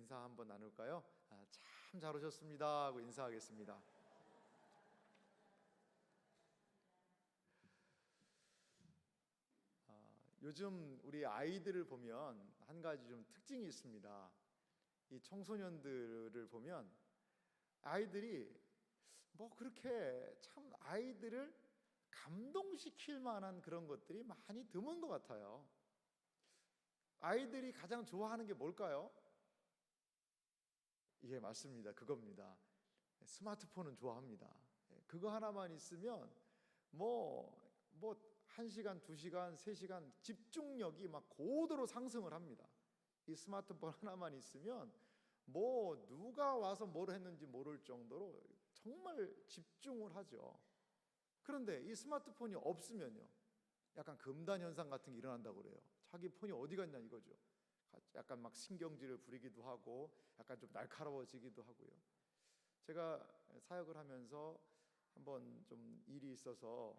인사 한번 나눌까요? 참 잘 오셨습니다 하고 인사하겠습니다. 요즘 우리 아이들을 보면 한 가지 좀 특징이 있습니다. 이 청소년들을 보면 아이들이 뭐 그렇게 참 아이들을 감동시킬 만한 그런 것들이 많이 드문 것 같아요. 아이들이 가장 좋아하는 게 뭘까요? 예, 맞습니다. 그겁니다. 스마트폰은 좋아합니다. 그거 하나만 있으면 뭐 1시간, 2시간, 3시간 집중력이 막 고도로 상승을 합니다. 이 스마트폰 하나만 있으면 뭐 누가 와서 뭘 했는지 모를 정도로 정말 집중을 하죠. 그런데 이 스마트폰이 없으면요, 약간 금단 현상 같은 게 일어난다고 그래요. 자기 폰이 어디 갔냐 이거죠. 약간 막 신경질을 부리기도 하고 약간 좀 날카로워지기도 하고요. 제가 사역을 하면서 한번 좀 일이 있어서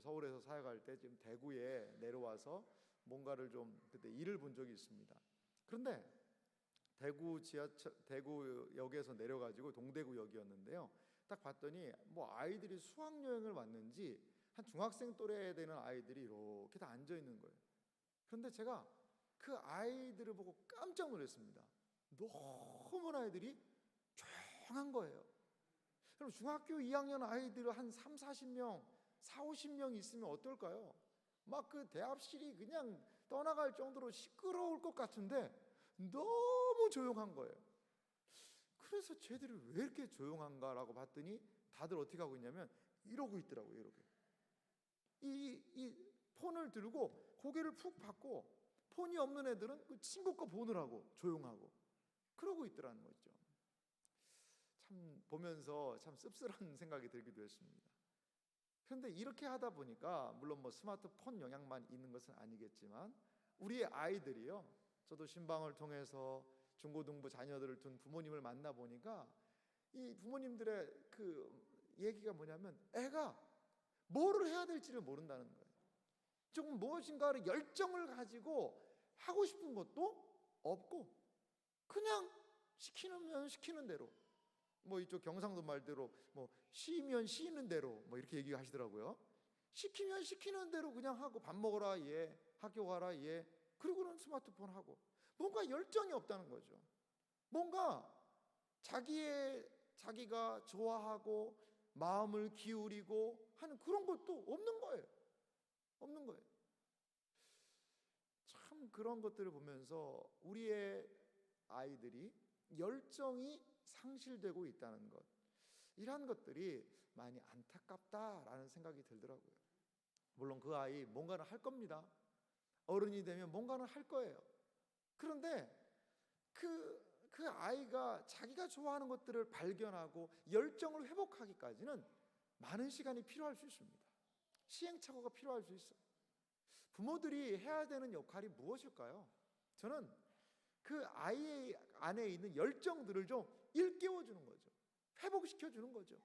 서울에서 사역할 때 지금 대구에 내려와서 뭔가를 좀 그때 일을 본 적이 있습니다. 그런데 대구역에서 내려가지고 동대구역이었는데요. 딱 봤더니 뭐 아이들이 수학여행을 왔는지 한 중학생 또래 되는 아이들이 이렇게 다 앉아 있는 거예요. 그런데 제가 그 아이들을 보고 깜짝 놀랐습니다. 너무나 아이들이 조용한 거예요. 그럼 중학교 2학년 아이들 한 3, 40명, 4, 50명 있으면 어떨까요? 막 그 대합실이 그냥 떠나갈 정도로 시끄러울 것 같은데 너무 조용한 거예요. 그래서 쟤들이 왜 이렇게 조용한가라고 봤더니 다들 어떻게 하고 있냐면 이러고 있더라고요. 이렇게 이 폰을 들고 고개를 푹 받고, 폰이 없는 애들은 그 친구 거 보느라고 조용하고 그러고 있더라는 거죠. 참 보면서 참 씁쓸한 생각이 들기도 했습니다. 그런데 이렇게 하다 보니까 물론 뭐 스마트폰 영향만 있는 것은 아니겠지만 우리의 아이들이요, 저도 신방을 통해서 중고등부 자녀들을 둔 부모님을 만나 보니까 이 부모님들의 그 얘기가 뭐냐면 애가 뭐를 해야 될지를 모른다는 거예요. 조금 무엇인가를 열정을 가지고 하고 싶은 것도 없고 그냥 시키면 시키는 대로, 뭐 이쪽 경상도 말대로 뭐 시면 시는 대로 뭐 이렇게 얘기하시더라고요. 시키면 시키는 대로 그냥 하고 밥 먹어라 예, 학교 가라 예, 그리고는 스마트폰 하고 뭔가 열정이 없다는 거죠. 뭔가 자기가 좋아하고 마음을 기울이고 하는 그런 것도 없는 거예요. 없는 거예요. 참 그런 것들을 보면서 우리의 아이들이 열정이 상실되고 있다는 것, 이러한 것들이 많이 안타깝다라는 생각이 들더라고요. 물론 그 아이 뭔가는 할 겁니다. 어른이 되면 뭔가는 할 거예요. 그런데 그 아이가 자기가 좋아하는 것들을 발견하고 열정을 회복하기까지는 많은 시간이 필요할 수 있습니다. 시행착오가 필요할 수 있어요. 부모들이 해야 되는 역할이 무엇일까요? 저는 그 아이 안에 있는 열정들을 좀 일깨워주는 거죠. 회복시켜주는 거죠.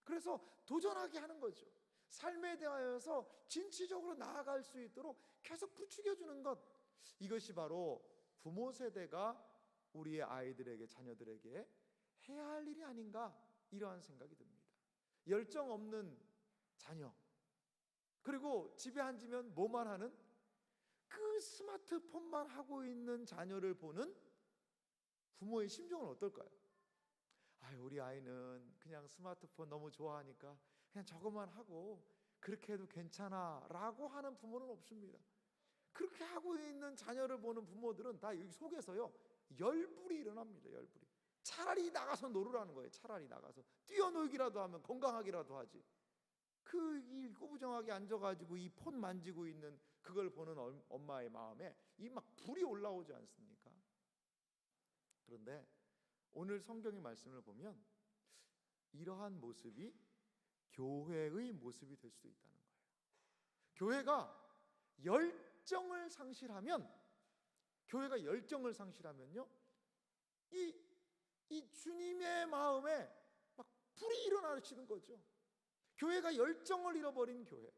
그래서 도전하게 하는 거죠. 삶에 대하여서 진취적으로 나아갈 수 있도록 계속 부추겨주는 것, 이것이 바로 부모 세대가 우리의 아이들에게, 자녀들에게 해야 할 일이 아닌가, 이러한 생각이 듭니다. 열정 없는 자녀, 그리고 집에 앉으면 뭐만 하는 그 스마트폰만 하고 있는 자녀를 보는 부모의 심정은 어떨까요? 우리 아이는 그냥 스마트폰 너무 좋아하니까 그냥 저것만 하고 그렇게 해도 괜찮아 라고 하는 부모는 없습니다. 그렇게 하고 있는 자녀를 보는 부모들은 다 여기 속에서요 열불이 일어납니다. 열불이. 차라리 나가서 놀으라는 거예요. 차라리 나가서 뛰어놀기라도 하면 건강하기라도 하지. 이 꾸부정하게 앉아가지고 이 폰 만지고 있는 그걸 보는 엄마의 마음에 이 막 불이 올라오지 않습니까? 그런데 오늘 성경의 말씀을 보면 이러한 모습이 교회의 모습이 될 수도 있다는 거예요. 교회가 열정을 상실하면요, 이 주님의 마음에 막 불이 일어나시는 거죠. 교회가 열정을 잃어버린 교회.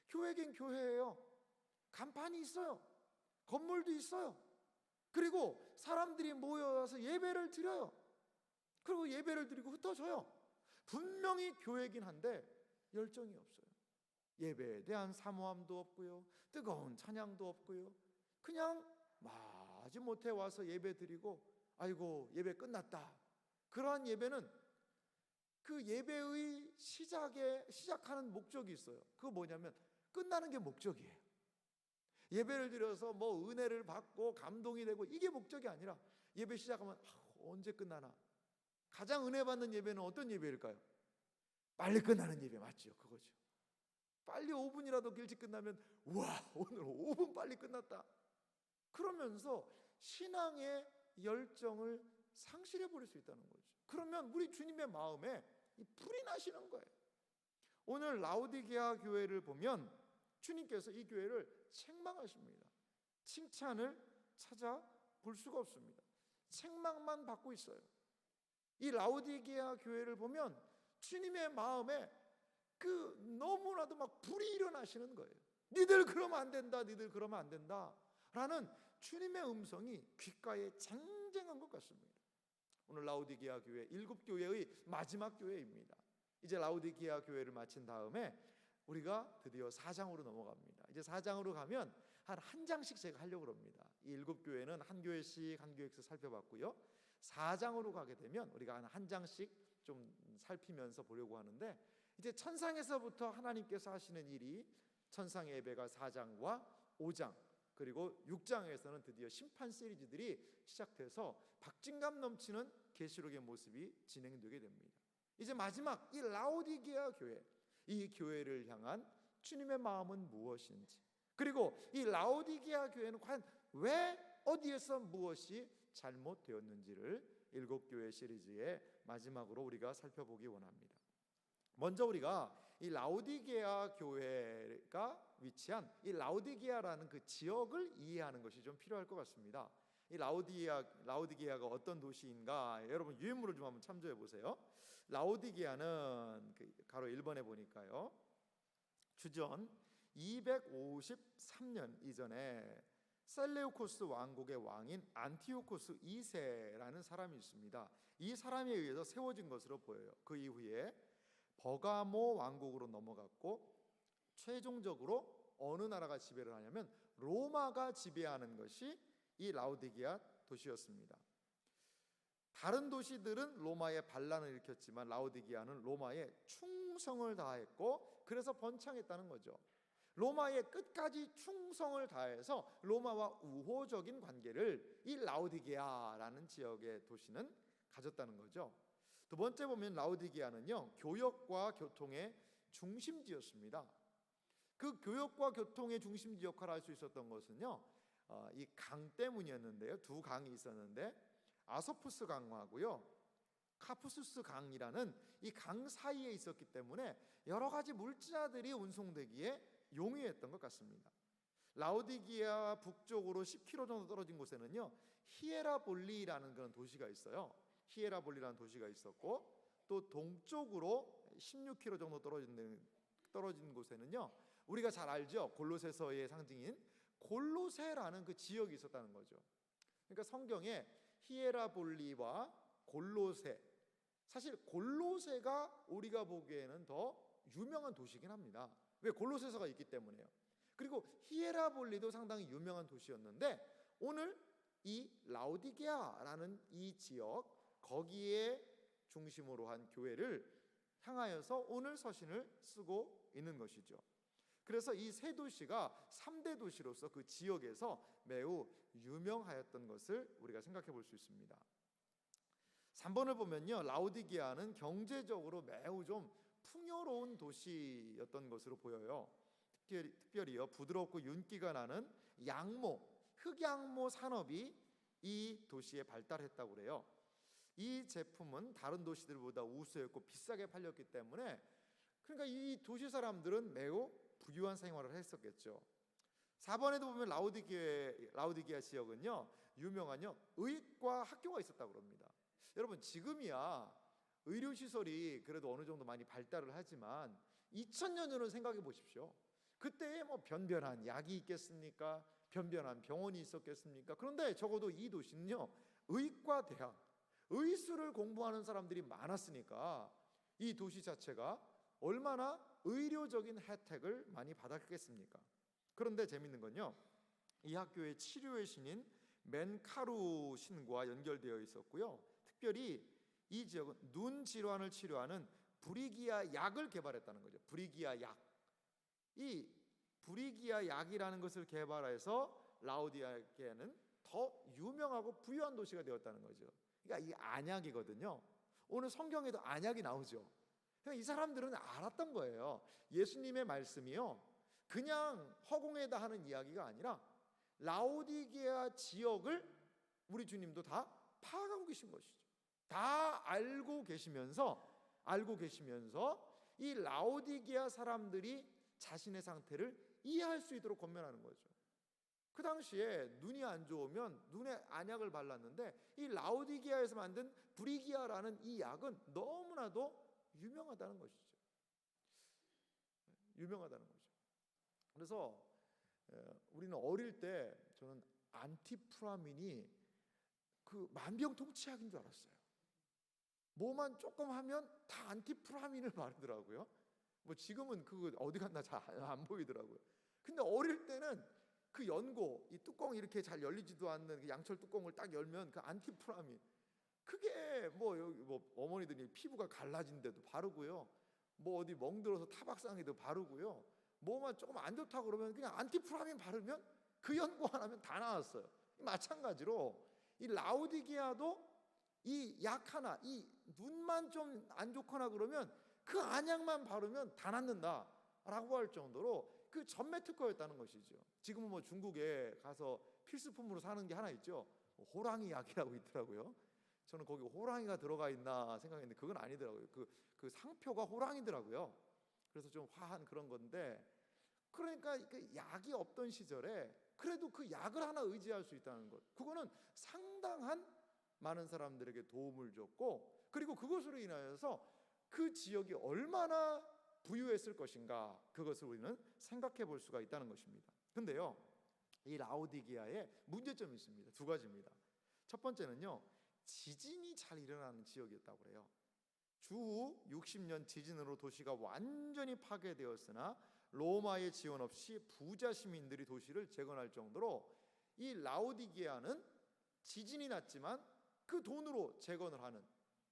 교회긴 교회예요. 간판이 있어요. 건물도 있어요. 그리고 사람들이 모여 와서 예배를 드려요. 그리고 예배를 드리고 흩어져요. 분명히 교회긴 한데 열정이 없어요. 예배에 대한 사모함도 없고요, 뜨거운 찬양도 없고요, 그냥 마지못해 와서 예배 드리고 아이고 예배 끝났다. 그러한 예배는 그 예배의 시작하는 목적이 있어요. 그거 뭐냐면 끝나는 게 목적이에요. 예배를 드려서 뭐 은혜를 받고 감동이 되고 이게 목적이 아니라 예배 시작하면 언제 끝나나. 가장 은혜 받는 예배는 어떤 예배일까요? 빨리 끝나는 예배 맞죠? 그거죠. 빨리 5분이라도 일찍 끝나면 와 오늘 5분 빨리 끝났다. 그러면서 신앙의 열정을 상실해 버릴 수 있다는 거죠. 그러면 우리 주님의 마음에 불이 나시는 거예요. 오늘 라오디게아 교회를 보면 주님께서 이 교회를 책망하십니다. 칭찬을 찾아볼 수가 없습니다. 책망만 받고 있어요. 이 라오디게아 교회를 보면 주님의 마음에 너무나도 막 불이 일어나시는 거예요. 니들 그러면 안 된다, 니들 그러면 안 된다 라는 주님의 음성이 귓가에 쟁쟁한 것 같습니다. 오늘 라오디게아 교회 7교회의 마지막 교회입니다. 이제 라오디게아 교회를 마친 다음에 우리가 드디어 4장으로 넘어갑니다. 이제 4장으로 가면 한 장씩 제가 하려고 합니다. 이 7교회는 한 교회씩 살펴봤고요. 4장으로 가게 되면 우리가 한 장씩 좀 살피면서 보려고 하는데, 이제 천상에서부터 하나님께서 하시는 일이 천상의 예배가 4장과 5장 그리고 6장에서는 드디어 심판 시리즈들이 시작돼서 박진감 넘치는 계시록의 모습이 진행되게 됩니다. 이제 마지막 이 라오디게아 교회, 이 교회를 향한 주님의 마음은 무엇인지, 그리고 이 라오디게아 교회는 과연 왜 어디에서 무엇이 잘못되었는지를 7교회 시리즈의 마지막으로 우리가 살펴보기 원합니다. 먼저 우리가 이 라오디게아 교회가 위치한 이 라오디게아라는 그 지역을 이해하는 것이 좀 필요할 것 같습니다. 이 라오디게아가 어떤 도시인가, 여러분 유인물을 좀 한번 참조해 보세요. 라오디게아는 가로 1번에 보니까요, 주전 253년 이전에 셀레우코스 왕국의 왕인 안티오코스 2세라는 사람이 있습니다. 이 사람에 의해서 세워진 것으로 보여요. 그 이후에 버가모 왕국으로 넘어갔고 최종적으로 어느 나라가 지배를 하냐면 로마가 지배하는 것이 이 라오디게아 도시였습니다. 다른 도시들은 로마에 반란을 일으켰지만 라오디게아는 로마에 충성을 다했고 그래서 번창했다는 거죠. 로마에 끝까지 충성을 다해서 로마와 우호적인 관계를 이 라오디게아라는 지역의 도시는 가졌다는 거죠. 두 번째 보면 라오디게아는요, 교역과 교통의 중심지였습니다. 그 교역과 교통의 중심지 역할을 할 수 있었던 것은요, 이 강 때문이었는데요. 두 강이 있었는데 아소푸스 강하고요 카푸수스 강이라는 이 강 사이에 있었기 때문에 여러 가지 물자들이 운송되기에 용이했던 것 같습니다. 라오디게아 북쪽으로 10km 정도 떨어진 곳에는요 히에라볼리라는 그런 도시가 있어요. 히에라볼리라는 도시가 있었고, 또 동쪽으로 16km 정도 떨어진 곳에는요 우리가 잘 알죠, 골로새서의 상징인 골로새라는 그 지역이 있었다는 거죠. 그러니까 성경에 히에라볼리와 골로새, 사실 골로새가 우리가 보기에는 더 유명한 도시긴 합니다. 왜? 골로새서가 있기 때문에요. 그리고 히에라볼리도 상당히 유명한 도시였는데 오늘 이 라오디게아라는 이 지역, 거기에 중심으로 한 교회를 향하여서 오늘 서신을 쓰고 있는 것이죠. 그래서 이 세 도시가 3대 도시로서 그 지역에서 매우 유명하였던 것을 우리가 생각해 볼 수 있습니다. 3번을 보면요, 라오디게아는 경제적으로 매우 좀 풍요로운 도시였던 것으로 보여요. 특별히요 부드럽고 윤기가 나는 흑양모 산업이 이 도시에 발달했다고 그래요. 이 제품은 다른 도시들보다 우수했고 비싸게 팔렸기 때문에, 그러니까 이 도시 사람들은 매우 부유한 생활을 했었겠죠. 4번에도 보면 라오디게아 지역은요 유명한 의과 학교가 있었다고 합니다. 여러분 지금이야 의료시설이 그래도 어느 정도 많이 발달을 하지만 2000년 전을 생각해 보십시오. 그때 뭐 변변한 약이 있겠습니까? 변변한 병원이 있었겠습니까? 그런데 적어도 이 도시는요 의과 대학, 의수를 공부하는 사람들이 많았으니까 이 도시 자체가 얼마나 의료적인 혜택을 많이 받았겠습니까? 그런데 재밌는 건요, 이 학교의 치료의 신인 맨카루 신과 연결되어 있었고요, 특별히 이 지역은 눈 질환을 치료하는 브리기아 약을 개발했다는 거죠. 브리기아 약. 이 브리기아 약이라는 것을 개발해서 라우디게아는 더 유명하고 부유한 도시가 되었다는 거죠. 그러니까 이 안약이거든요. 오늘 성경에도 안약이 나오죠. 그러니까 이 사람들은 알았던 거예요. 예수님의 말씀이요, 그냥 허공에다 하는 이야기가 아니라 라우디게아 지역을 우리 주님도 다 파악하고 계신 것이죠. 다 알고 계시면서 이 라우디게아 사람들이 자신의 상태를 이해할 수 있도록 권면하는 거죠. 그 당시에 눈이 안 좋으면 눈에 안약을 발랐는데 이 라우디게아에서 만든 브리기아라는 이 약은 너무나도 유명하다는 것이죠. 유명하다는 거죠. 그래서 우리는 어릴 때 저는 안티프라민이 그 만병통치약인 줄 알았어요. 뭐만 조금 하면 다 안티프라민을 바르더라고요. 뭐 지금은 그거 어디 갔나 잘 안 보이더라고요. 근데 어릴 때는 그 연고, 이 뚜껑이 이렇게 잘 열리지도 않는 그 양철 뚜껑을 딱 열면 그 안티프라민, 그게 뭐 여기 뭐 어머니들이 피부가 갈라진데도 바르고요, 뭐 어디 멍들어서 타박상에도 바르고요, 뭐만 조금 안 좋다고 그러면 그냥 안티프라민 바르면 그 연고 하나면 다 나왔어요. 마찬가지로 이 라우디게아도 이 약 하나, 이 눈만 좀 안 좋거나 그러면 그 안약만 바르면 다 낫는다라고 할 정도로 그 전매 특허였다는 것이죠. 지금은 뭐 중국에 가서 필수품으로 사는 게 하나 있죠. 호랑이 약이라고 있더라고요. 저는 거기 호랑이가 들어가 있나 생각했는데 그건 아니더라고요. 그 상표가 호랑이더라고요. 그래서 좀 화한 그런 건데, 그러니까 그 약이 없던 시절에 그래도 그 약을 하나 의지할 수 있다는 것, 그거는 상당한 많은 사람들에게 도움을 줬고, 그리고 그것으로 인하여서 그 지역이 얼마나 부유했을 것인가, 그것을 우리는 생각해 볼 수가 있다는 것입니다. 근데요, 이 라우디게아에 문제점이 있습니다. 두 가지입니다. 첫 번째는요, 지진이 잘 일어나는 지역이었다고 그래요. 주후 60년 지진으로 도시가 완전히 파괴되었으나 로마의 지원 없이 부자 시민들이 도시를 재건할 정도로 이 라우디게아는 지진이 났지만 그 돈으로 재건을 하는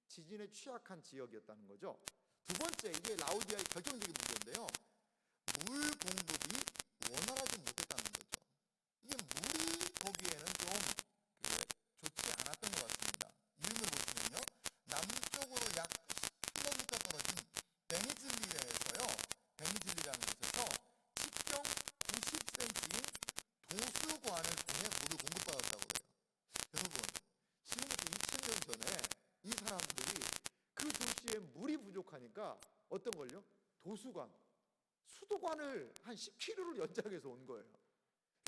지진에 취약한 지역이었다는 거죠. 두 번째, 이게 라우디게아의 결정적인 문제인데요, 물 공급이 원활하지 못했다는 거죠. 이게 물이 거기에는 좀 좋지 않았던 것 같습니다. 이름을 보시면요, 남쪽으로 약 10km 떨어진 베니즐리아에서요, 베니즐리라는 곳에서 직경 90cm인 도수관을 통해 물을 공급받았다고 그래요. 여러분, 지금부터 2000년 전에 이 사람들이 그 도시에 물이 부족하니까 어떤 걸요? 도수관, 수도관을 한 10km를 연장해서 온 거예요.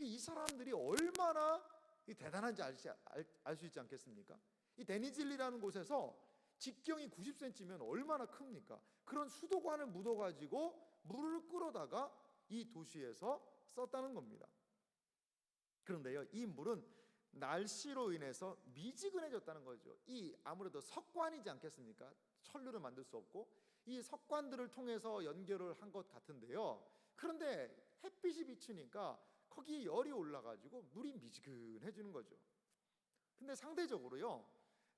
이 사람들이 얼마나 대단한지 알 수 있지 않겠습니까? 이 데니즐리라는 곳에서 직경이 90cm면 얼마나 큽니까? 그런 수도관을 묻어가지고 물을 끌어다가 이 도시에서 썼다는 겁니다. 그런데요, 이 물은 날씨로 인해서 미지근해졌다는 거죠. 이 아무래도 석관이지 않겠습니까? 철로를 만들 수 없고 이 석관들을 통해서 연결을 한 것 같은데요, 그런데 햇빛이 비추니까 거기에 열이 올라가지고 물이 미지근해지는 거죠. 근데 상대적으로요,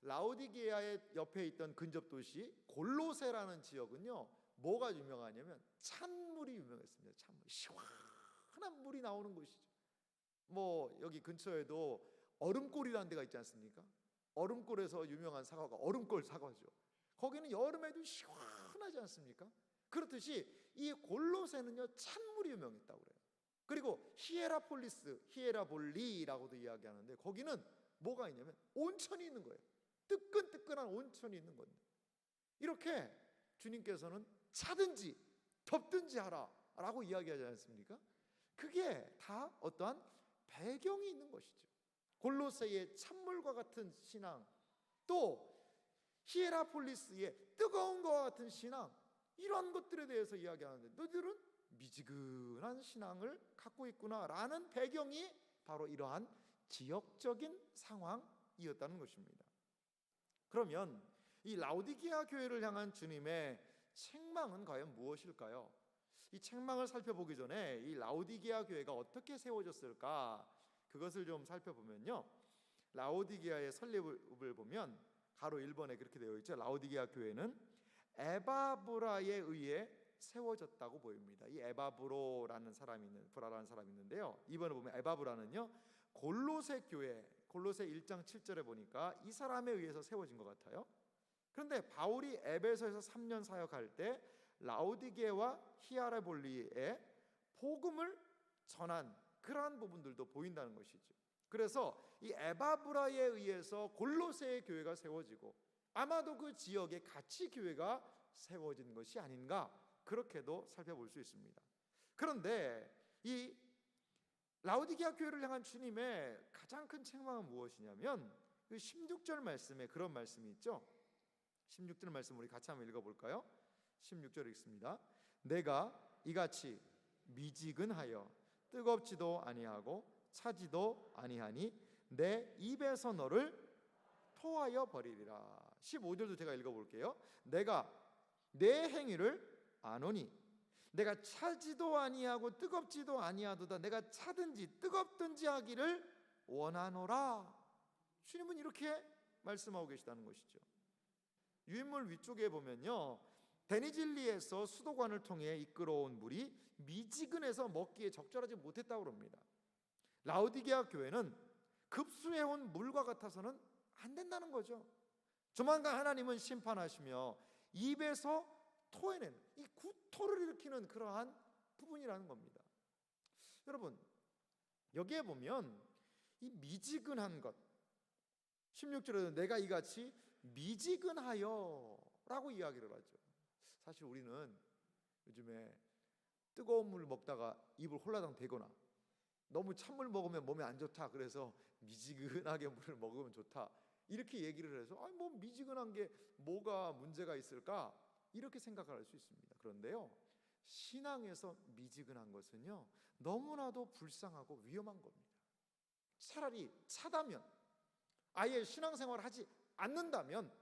라우디게아의 옆에 있던 근접 도시 골로세라는 지역은요, 뭐가 유명하냐면 찬물이 유명했습니다. 찬물, 시원한 물이 나오는 곳이죠. 뭐 여기 근처에도 얼음골이라는 데가 있지 않습니까? 얼음골에서 유명한 사과가 얼음골 사과죠. 거기는 여름에도 시원하지 않습니까? 그렇듯이 이 골로새는요, 찬물이 유명했다고 그래요. 그리고 히에라볼리라고도 이야기하는데 거기는 뭐가 있냐면 온천이 있는 거예요. 뜨끈뜨끈한 온천이 있는 건데, 이렇게 주님께서는 차든지 덥든지 하라라고 이야기하지 않습니까? 그게 다 어떠한 배경이 있는 것이죠. 골로새의 찬물과 같은 신앙, 또 히에라폴리스의 뜨거운 것과 같은 신앙, 이런 것들에 대해서 이야기하는데 너희들은 미지근한 신앙을 갖고 있구나라는 배경이 바로 이러한 지역적인 상황, 책망이었다는 것입니다. 그러면 이 라오디게아 교회를 향한 주님의 책망은 과연 무엇일까요? 이 책망을 살펴보기 전에 이 라오디게아 교회가 어떻게 세워졌을까, 그것을 좀 살펴보면요, 라오디게아의 설립을 보면 가로 1번에 그렇게 되어 있죠. 라오디게아 교회는 에바브라에 의해 세워졌다고 보입니다. 이 에바브라라는 사람이 있는데요, 이번에 보면 에바브라는요 골로새 교회, 골로새 1장 7절에 보니까 이 사람에 의해서 세워진 것 같아요. 그런데 바울이 에베소에서 3년 사역할 때 라오디게와 히아라볼리에 복음을 전한 그러한 부분들도 보인다는 것이죠. 그래서 이 에바브라에 의해서 골로새의 교회가 세워지고 아마도 그 지역에 같이 교회가 세워진 것이 아닌가, 그렇게도 살펴볼 수 있습니다. 그런데 이 라오디게아 교회를 향한 주님의 가장 큰 책망은 무엇이냐면 그 16절 말씀에 그런 말씀이 있죠. 16절 말씀 우리 같이 한번 읽어볼까요? 16절 읽습니다. 내가 이같이 미지근하여 뜨겁지도 아니하고 차지도 아니하니 내 입에서 너를 토하여 버리리라. 15절도 제가 읽어볼게요. 내가 내 행위를 아노니 내가 차지도 아니하고 뜨겁지도 아니하도다. 내가 차든지 뜨겁든지 하기를 원하노라. 주님은 이렇게 말씀하고 계시다는 것이죠. 유인물 위쪽에 보면요, 데니질리에서 수도관을 통해 이끌어온 물이 미지근해서 먹기에 적절하지 못했다고 합니다. 라오디게아 교회는 급수해온 물과 같아서는 안 된다는 거죠. 조만간 하나님은 심판하시며 입에서 토해내는, 이 구토를 일으키는 그러한 부분이라는 겁니다. 여러분, 여기에 보면 이 미지근한 것, 16절에는 내가 이같이 미지근하여 라고 이야기를 하죠. 사실 우리는 요즘에 뜨거운 물 먹다가 입을 홀라당 대거나 너무 찬물 먹으면 몸에 안 좋다, 그래서 미지근하게 물을 먹으면 좋다, 이렇게 얘기를 해서 아니 뭐 미지근한 게 뭐가 문제가 있을까, 이렇게 생각할 수 있습니다. 그런데요, 신앙에서 미지근한 것은요 너무나도 불쌍하고 위험한 겁니다. 차라리 차다면, 아예 신앙생활을 하지 않는다면,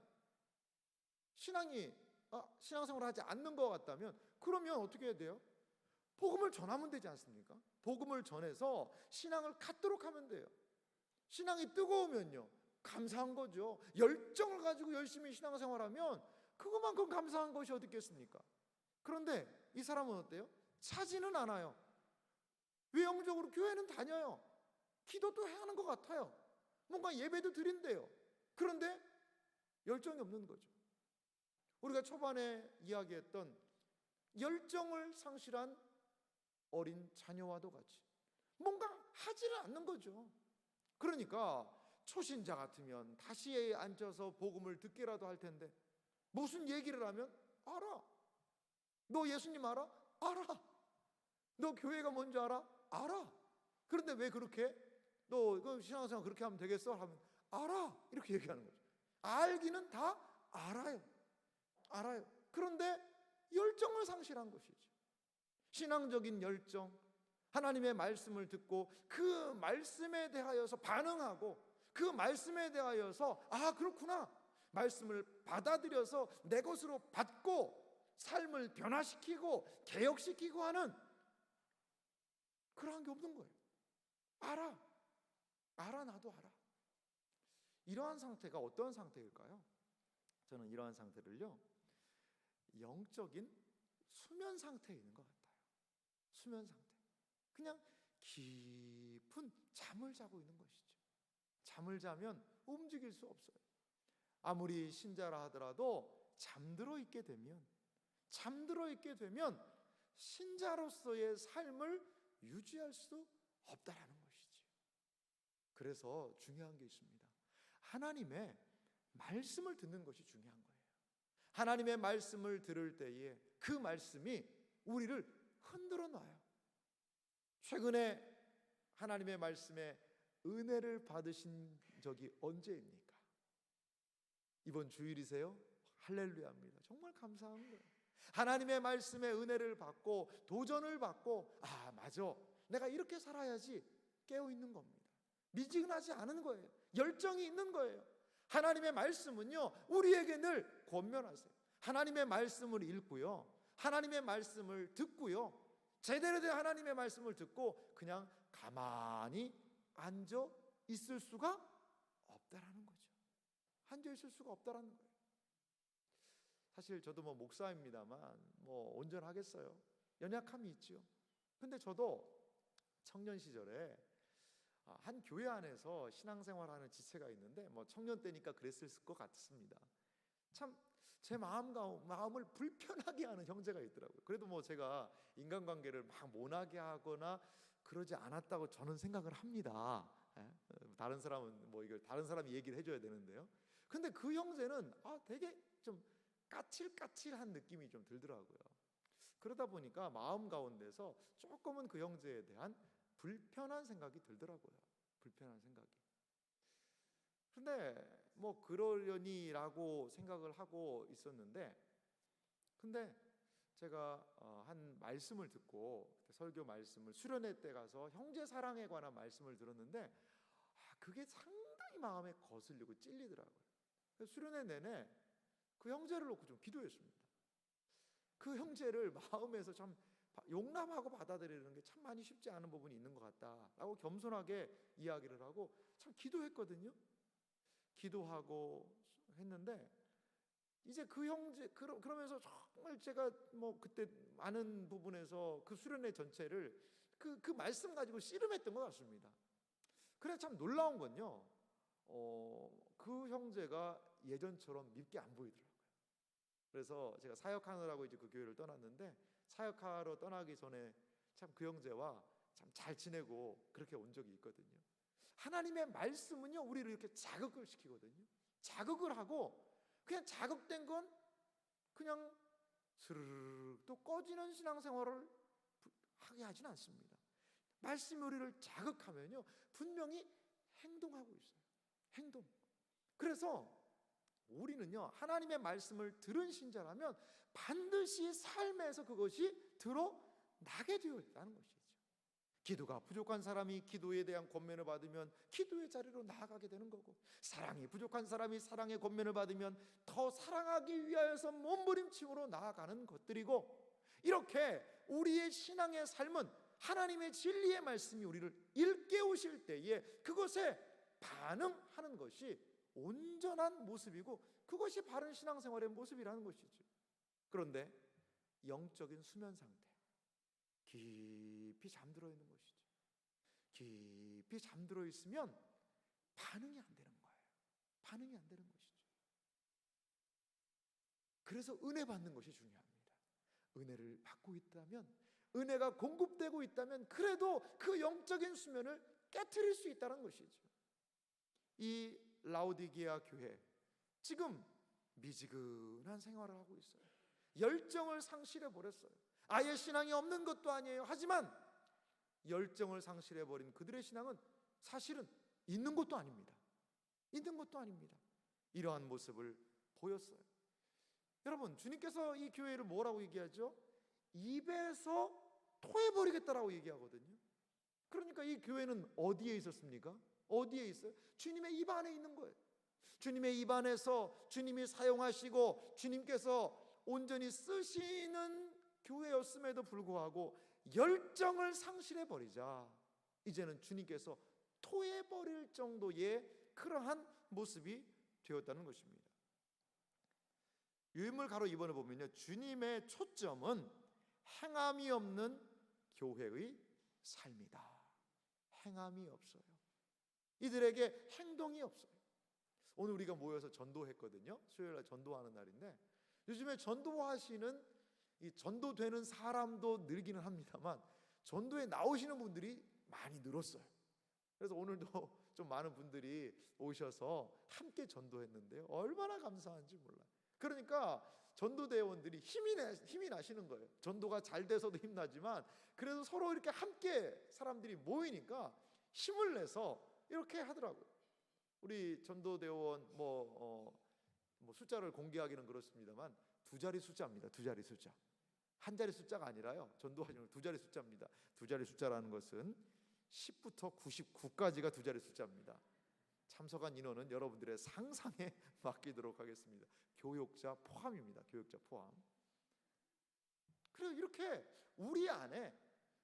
신앙생활을 하지 않는 것 같다면 그러면 어떻게 해야 돼요? 복음을 전하면 되지 않습니까? 복음을 전해서 신앙을 갖도록 하면 돼요. 신앙이 뜨거우면요 감사한 거죠. 열정을 가지고 열심히 신앙생활하면 그것만큼 감사한 것이 어디 있겠습니까? 그런데 이 사람은 어때요? 차지는 않아요. 외형적으로 교회는 다녀요. 기도도 해야 하는 것 같아요. 뭔가 예배도 드린대요. 그런데 열정이 없는 거죠. 우리가 초반에 이야기했던 열정을 상실한 어린 자녀와도 같이 뭔가 하지를 않는 거죠. 그러니까 초신자 같으면 다시 앉아서 복음을 듣기라도 할 텐데 무슨 얘기를 하면 알아. 너 예수님 알아? 알아. 너 교회가 뭔지 알아? 알아. 그런데 왜 그렇게 너 그 신앙생활 그렇게 하면 되겠어? 하면 알아. 이렇게 얘기하는 거죠. 알기는 다 알아요. 알아요. 그런데 열정을 상실한 것이죠. 신앙적인 열정, 하나님의 말씀을 듣고 그 말씀에 대하여서 반응하고 그 말씀에 대하여서 아 그렇구나, 말씀을 받아들여서 내 것으로 받고 삶을 변화시키고 개혁시키고 하는 그러한 게 없는 거예요. 알아. 나도 알아. 이러한 상태가 어떤 상태일까요? 저는 이러한 상태를요 영적인 수면 상태에 있는 것 같아요. 수면 상태. 그냥 깊은 잠을 자고 있는 것이죠. 잠을 자면 움직일 수 없어요. 아무리 신자라 하더라도 잠들어 있게 되면 신자로서의 삶을 유지할 수 없다라는 것이죠. 그래서 중요한 게 있습니다. 하나님의 말씀을 듣는 것이 중요한 거예요. 하나님의 말씀을 들을 때에 그 말씀이 우리를 흔들어 놔요. 최근에 하나님의 말씀에 은혜를 받으신 적이 언제입니까? 이번 주일이세요? 할렐루야입니다. 정말 감사한 거예요. 하나님의 말씀에 은혜를 받고 도전을 받고 아 맞아, 내가 이렇게 살아야지 깨어있는 겁니다. 미지근하지 않은 거예요. 열정이 있는 거예요. 하나님의 말씀은요, 우리에게 늘 권면하세요. 하나님의 말씀을 읽고요, 하나님의 말씀을 듣고요, 제대로 된 하나님의 말씀을 듣고 그냥 가만히 앉아 있을 수가 없다라는 거죠. 앉아 있을 수가 없다라는 거예요. 사실 저도 목사입니다만 온전하겠어요? 연약함이 있지요. 근데 저도 청년 시절에 한 교회 안에서 신앙생활하는 지체가 있는데 청년 때니까 그랬을 것 같습니다. 참 제 마음을 불편하게 하는 형제가 있더라고요. 그래도 제가 인간관계를 막 모나게 하거나 그러지 않았다고 저는 생각을 합니다. 다른 사람은 이걸 다른 사람이 얘기를 해줘야 되는데요. 근데 그 형제는 되게 좀 까칠까칠한 느낌이 좀 들더라고요. 그러다 보니까 마음 가운데서 조금은 그 형제에 대한 불편한 생각이 들더라고요. 불편한 생각이. 근데 그러려니라고 생각을 하고 있었는데, 근데 제가 한 말씀을 듣고 설교 말씀을 수련회 때 가서 형제 사랑에 관한 말씀을 들었는데 그게 상당히 마음에 거슬리고 찔리더라고요. 수련회 내내 그 형제를 놓고 좀 기도했습니다. 그 형제를 마음에서 참 용납하고 받아들이는 게 참 많이 쉽지 않은 부분이 있는 것 같다라고 겸손하게 이야기를 하고 참 기도했거든요. 기도하고 했는데 이제 그 형제 그러면서 정말 제가 그때 많은 부분에서 그 수련회 전체를 그 말씀 가지고 씨름했던 것 같습니다. 그래 참 놀라운 건요, 그 형제가 예전처럼 밉게 안 보이더라고요. 그래서 제가 사역하느라고 이제 그 교회를 떠났는데, 사역하러 떠나기 전에 참 그 형제와 참 잘 지내고 그렇게 온 적이 있거든요. 하나님의 말씀은요, 우리를 이렇게 자극을 시키거든요. 자극을 하고 그냥 자극된 건 그냥 스르르 또 꺼지는 신앙생활을 하게 하진 않습니다. 말씀이 우리를 자극하면요, 분명히 행동하고 있어요. 행동. 그래서 우리는요, 하나님의 말씀을 들은 신자라면 반드시 삶에서 그것이 드러나게 되어 있다는 것이죠. 기도가 부족한 사람이 기도에 대한 권면을 받으면 기도의 자리로 나아가게 되는 거고, 사랑이 부족한 사람이 사랑의 권면을 받으면 더 사랑하기 위하여서 몸부림침으로 나아가는 것들이고, 이렇게 우리의 신앙의 삶은 하나님의 진리의 말씀이 우리를 일깨우실 때에 그것에 반응하는 것이 온전한 모습이고, 그것이 바른 신앙생활의 모습이라는 것이죠. 그런데 영적인 수면 상태, 깊이 잠들어 있는 것이죠. 깊이 잠들어 있으면 반응이 안 되는 거예요. 반응이 안 되는 것이죠. 그래서 은혜 받는 것이 중요합니다. 은혜를 받고 있다면, 은혜가 공급되고 있다면 그래도 그 영적인 수면을 깨트릴 수 있다는 것이죠. 이 라오디게아 교회 지금 미지근한 생활을 하고 있어요. 열정을 상실해 버렸어요. 아예 신앙이 없는 것도 아니에요. 하지만 열정을 상실해 버린 그들의 신앙은 사실은 있는 것도 아닙니다. 있는 것도 아닙니다. 이러한 모습을 보였어요. 여러분, 주님께서 이 교회를 뭐라고 얘기하죠? 입에서 토해버리겠다라고 얘기하거든요. 그러니까 이 교회는 어디에 있었습니까? 어디에 있어요? 주님의 입 안에 있는 거예요. 주님의 입 안에서 주님이 사용하시고 주님께서 온전히 쓰시는 교회였음에도 불구하고 열정을 상실해버리자 이제는 주님께서 토해버릴 정도의 그러한 모습이 되었다는 것입니다. 유인물 가로 2번을 보면요, 주님의 초점은 행함이 없는 교회의 삶이다. 행함이 없어요. 이들에게 행동이 없어요. 오늘 우리가 모여서 전도했거든요. 수요일날 전도하는 날인데, 요즘에 전도하시는 이 전도되는 사람도 늘기는 합니다만 전도에 나오시는 분들이 많이 늘었어요. 그래서 오늘도 좀 많은 분들이 오셔서 함께 전도했는데요, 얼마나 감사한지 몰라요. 그러니까 전도대원들이 힘이 나시는 거예요. 전도가 잘 돼서도 힘나지만 그래도 서로 이렇게 함께 사람들이 모이니까 힘을 내서 이렇게 하더라고요. 우리 전도대원 숫자를 공개하기는 그렇습니다만 2자리 숫자입니다. 2자리 숫자. 한 자리 숫자가 아니라요, 전도하시는 2자리 숫자입니다. 2자리 숫자라는 것은 10부터 99까지가 2자리 숫자입니다. 참석한 인원은 여러분들의 상상에 맡기도록 하겠습니다. 교역자 포함입니다. 교역자 포함. 그래서 이렇게 우리 안에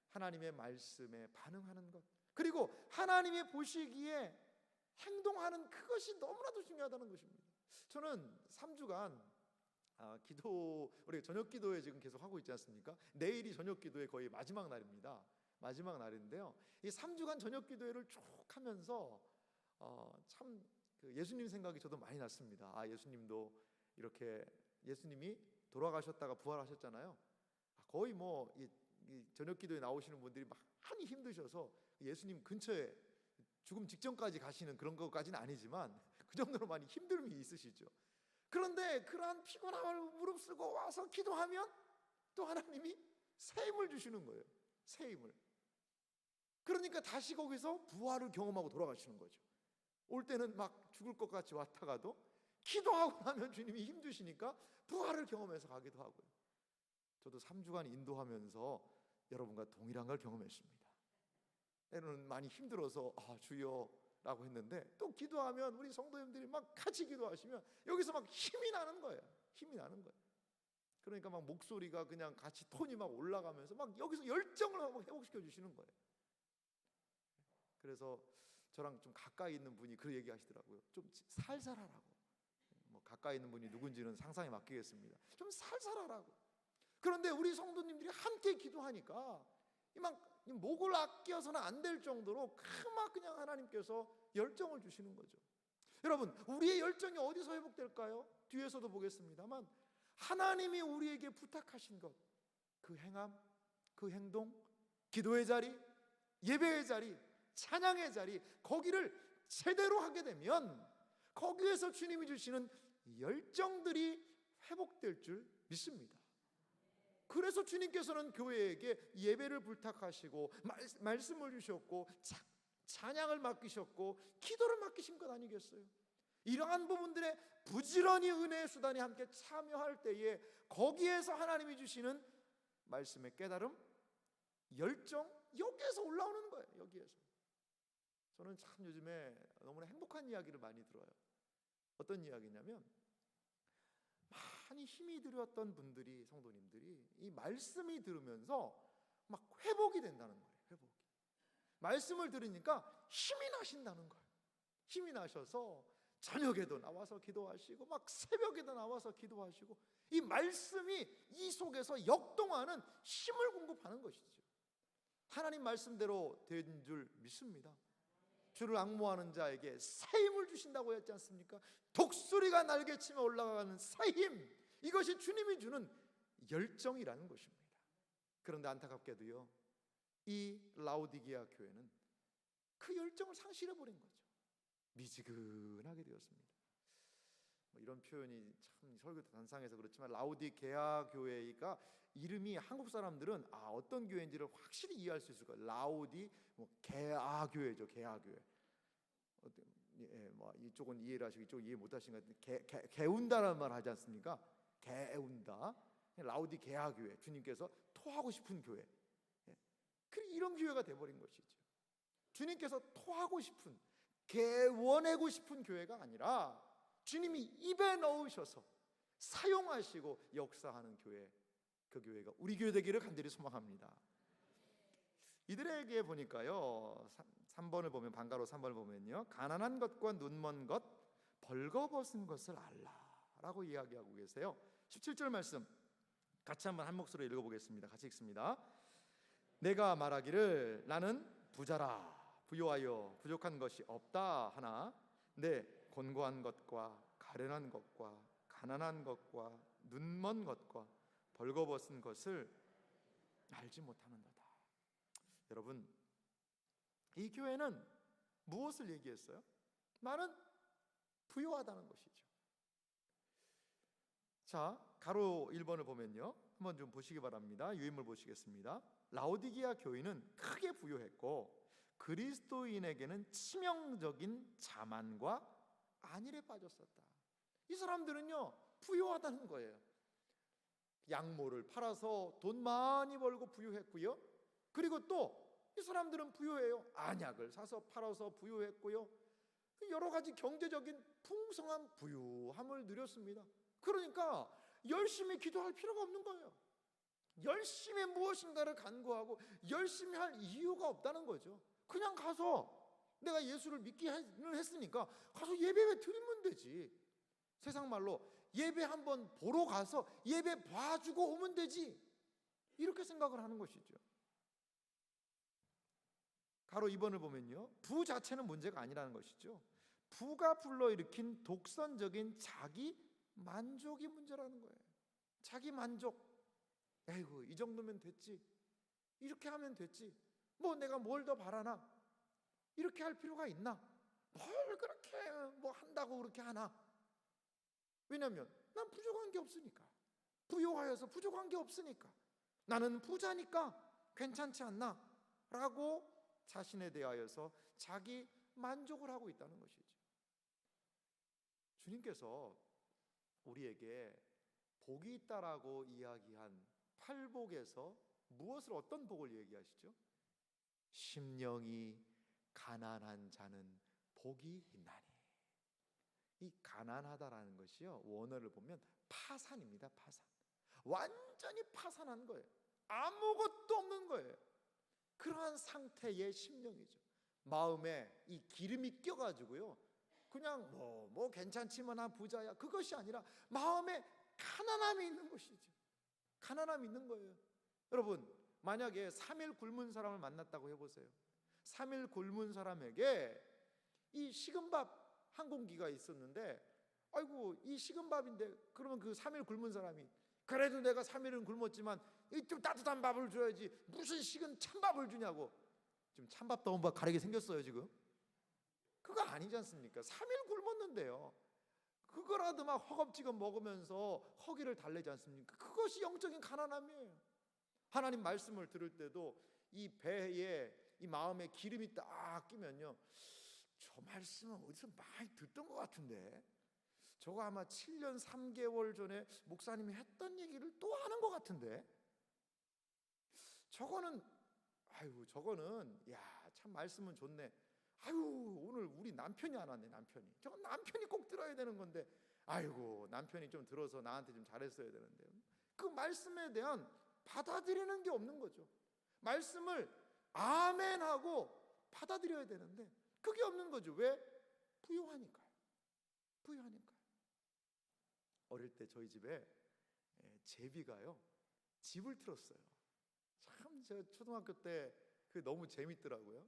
하나님의 말씀에 반응하는 것, 그리고 하나님이 보시기에 행동하는 그것이 너무나도 중요하다는 것입니다. 저는 3주간 우리 저녁 기도회 지금 계속 하고 있지 않습니까? 내일이 저녁 기도회 거의 마지막 날입니다. 마지막 날인데요, 이 3주간 저녁 기도회를 쭉 하면서 참 예수님 생각이 저도 많이 났습니다. 예수님도 이렇게, 예수님이 돌아가셨다가 부활하셨잖아요. 거의 이 저녁 기도에 나오시는 분들이 많이 힘드셔서 예수님 근처에 죽음 직전까지 가시는 그런 것까지는 아니지만 그 정도로 많이 힘듦이 있으시죠. 그런데 그러한 피곤함을 무릅쓰고 와서 기도하면 또 하나님이 새 힘을 주시는 거예요. 새 힘을. 그러니까 다시 거기서 부활을 경험하고 돌아가시는 거죠. 올 때는 막 죽을 것 같이 왔다가도 기도하고 나면 주님이 힘 주시니까 부활을 경험해서 가기도 하고요. 저도 3주간 인도하면서 여러분과 동일한 걸 경험했습니다. 때로는 많이 힘들어서 주여 라고 했는데, 또 기도하면 우리 성도님들이 막 같이 기도하시면 여기서 막 힘이 나는 거예요. 힘이 나는 거예요. 그러니까 막 목소리가 그냥 같이 톤이 막 올라가면서 막 여기서 열정을 회복시켜 주시는 거예요. 그래서 저랑 좀 가까이 있는 분이 그 얘기 하시더라고요. 좀 살살하라고. 가까이 있는 분이 누군지는 상상에 맡기겠습니다. 좀 살살하라고. 그런데 우리 성도님들이 함께 기도하니까 이 목을 아껴서는 안 될 정도로 막 그냥 하나님께서 열정을 주시는 거죠. 여러분, 우리의 열정이 어디서 회복될까요? 뒤에서도 보겠습니다만 하나님이 우리에게 부탁하신 것, 그 행함, 그 행동, 기도의 자리, 예배의 자리, 찬양의 자리, 거기를 제대로 하게 되면 거기에서 주님이 주시는 열정들이 회복될 줄 믿습니다. 그래서 주님께서는 교회에게 예배를 부탁하시고 말씀을 주셨고 찬양을 맡기셨고 기도를 맡기신 것 아니겠어요? 이러한 부분들에 부지런히 은혜의 수단에 함께 참여할 때에 거기에서 하나님이 주시는 말씀의 깨달음, 열정, 여기에서 올라오는 거예요. 여기에서. 저는 참 요즘에 너무나 행복한 이야기를 많이 들어요. 어떤 이야기냐면, 많이 힘이 들었던 분들이, 성도님들이 이 말씀이 들으면서 막 회복이 된다는 거예요. 회복이. 말씀을 들으니까 힘이 나신다는 거예요. 힘이 나셔서 저녁에도 나와서 기도하시고 막 새벽에도 나와서 기도하시고, 이 말씀이 이 속에서 역동하는 힘을 공급하는 것이죠. 하나님 말씀대로 된 줄 믿습니다. 주를 앙모하는 자에게 새 힘을 주신다고 했지 않습니까? 독수리가 날개치며 올라가는 새 힘, 이것이 주님이 주는 열정이라는 것입니다. 그런데 안타깝게도요, 이 라오디게아 교회는 그 열정을 상실해버린 거죠. 미지근하게 되었습니다. 이런 표현이 참 설교 단상에서 그렇지만, 라오디게아 교회가 이름이 한국 사람들은 어떤 교회인지를 확실히 이해할 수 있을 거예요. 라오디 게아 교회죠. 게아 교회. 이쪽은 이해를 하시고 이쪽은 이해 못하시는 것 같은데, 개운다라는 말 하지 않습니까? 개운다. 라오디게아 교회, 주님께서 토하고 싶은 교회. 이런 교회가 돼버린 것이죠. 주님께서 토하고 싶은, 개원하고 싶은 교회가 아니라 주님이 입에 넣으셔서 사용하시고 역사하는 교회, 그 교회가 우리 교회 되기를 간절히 소망합니다. 이들에게 보니까요, 3번을 보면, 방가로 3번을 보면요, 가난한 것과 눈먼 것, 벌거벗은 것을 알라라고 이야기하고 계세요. 17절 말씀 같이 한번 한 목소리로 읽어보겠습니다. 같이 읽습니다. 내가 말하기를 나는 부자라, 부요하여 부족한 것이 없다 하나 내 곤고한 것과 가련한 것과 가난한 것과 눈먼 것과 벌거벗은 것을 알지 못하는도다. 여러분, 이 교회는 무엇을 얘기했어요? 나는 부요하다는 것이죠. 자, 가로 1번을 보면요, 한번 좀 보시기 바랍니다. 유인물 보시겠습니다. 라오디게아 교인은 크게 부요했고 그리스도인에게는 치명적인 자만과 안일에 빠졌었다. 이 사람들은요, 부요하다는 거예요. 양모를 팔아서 돈 많이 벌고 부유했고요. 그리고 또 이 사람들은 부유해요. 안약을 사서 팔아서 부유했고요. 여러 가지 경제적인 풍성한 부유함을 누렸습니다. 그러니까 열심히 기도할 필요가 없는 거예요. 열심히 무엇인가를 간구하고 열심히 할 이유가 없다는 거죠. 그냥 가서 내가 예수를 믿기는 했으니까 가서 예배 드리면 되지. 세상 말로 예배 한번 보러 가서 예배 봐주고 오면 되지, 이렇게 생각을 하는 것이죠. 가로 2번을 보면요, 부 자체는 문제가 아니라는 것이죠. 부가 불러일으킨 독선적인 자기 만족이 문제라는 거예요. 자기 만족. 에이구, 이 정도면 됐지, 이렇게 하면 됐지, 뭐 내가 뭘 더 바라나, 이렇게 할 필요가 있나, 뭘 그렇게 뭐 한다고 그렇게 하나. 왜냐하면 난 부족한 게 없으니까, 부요하여서 부족한 게 없으니까, 나는 부자니까 괜찮지 않나 라고 자신에 대하여서 자기 만족을 하고 있다는 것이죠. 주님께서 우리에게 복이 있다라고 이야기한 팔복에서 무엇을, 어떤 복을 얘기하시죠? 심령이 가난한 자는 복이 있나니. 이 가난하다라는 것이요, 원어를 보면 파산입니다. 파산. 완전히 파산한 거예요. 아무것도 없는 거예요. 그러한 상태의 심령이죠. 마음에 이 기름이 껴가지고요, 그냥 뭐 괜찮지만 난 부자야, 그것이 아니라 마음에 가난함이 있는 것이죠. 가난함이 있는 거예요. 여러분, 만약에 3일 굶은 사람을 만났다고 해보세요. 3일 굶은 사람에게 이 식은 밥 한 공기가 있었는데, 아이고 이 식은 밥인데, 그러면 그 3일 굶은 사람이, 그래도 내가 3일은 굶었지만 좀 따뜻한 밥을 줘야지, 무슨 식은 찬밥을 주냐고. 지금 찬밥 더운 밥 가리게 생겼어요 지금. 그거 아니지 않습니까? 3일 굶었는데요, 그거라도 막 허겁지겁 먹으면서 허기를 달래지 않습니까? 그것이 영적인 가난함이에요. 하나님 말씀을 들을 때도 이 배에, 이 마음에 기름이 딱 끼면요, 저 말씀은 어디서 많이 듣던 것 같은데, 저거 아마 7년 3개월 전에 목사님이 했던 얘기를 또 하는 것 같은데, 저거는 야, 참 말씀은 좋네. 아유, 오늘 우리 남편이 안 왔네. 남편이, 저건 남편이 꼭 들어야 되는 건데, 아이고 남편이 좀 들어서 나한테 좀 잘했어야 되는데, 그 말씀에 대한 받아들이는 게 없는 거죠. 말씀을 아멘하고 받아들여야 되는데 그게 없는 거죠. 왜? 부유하니까요. 부유하니까요. 어릴 때 저희 집에 제비가요, 집을 틀었어요. 참, 저 초등학교 때 그 너무 재밌더라고요.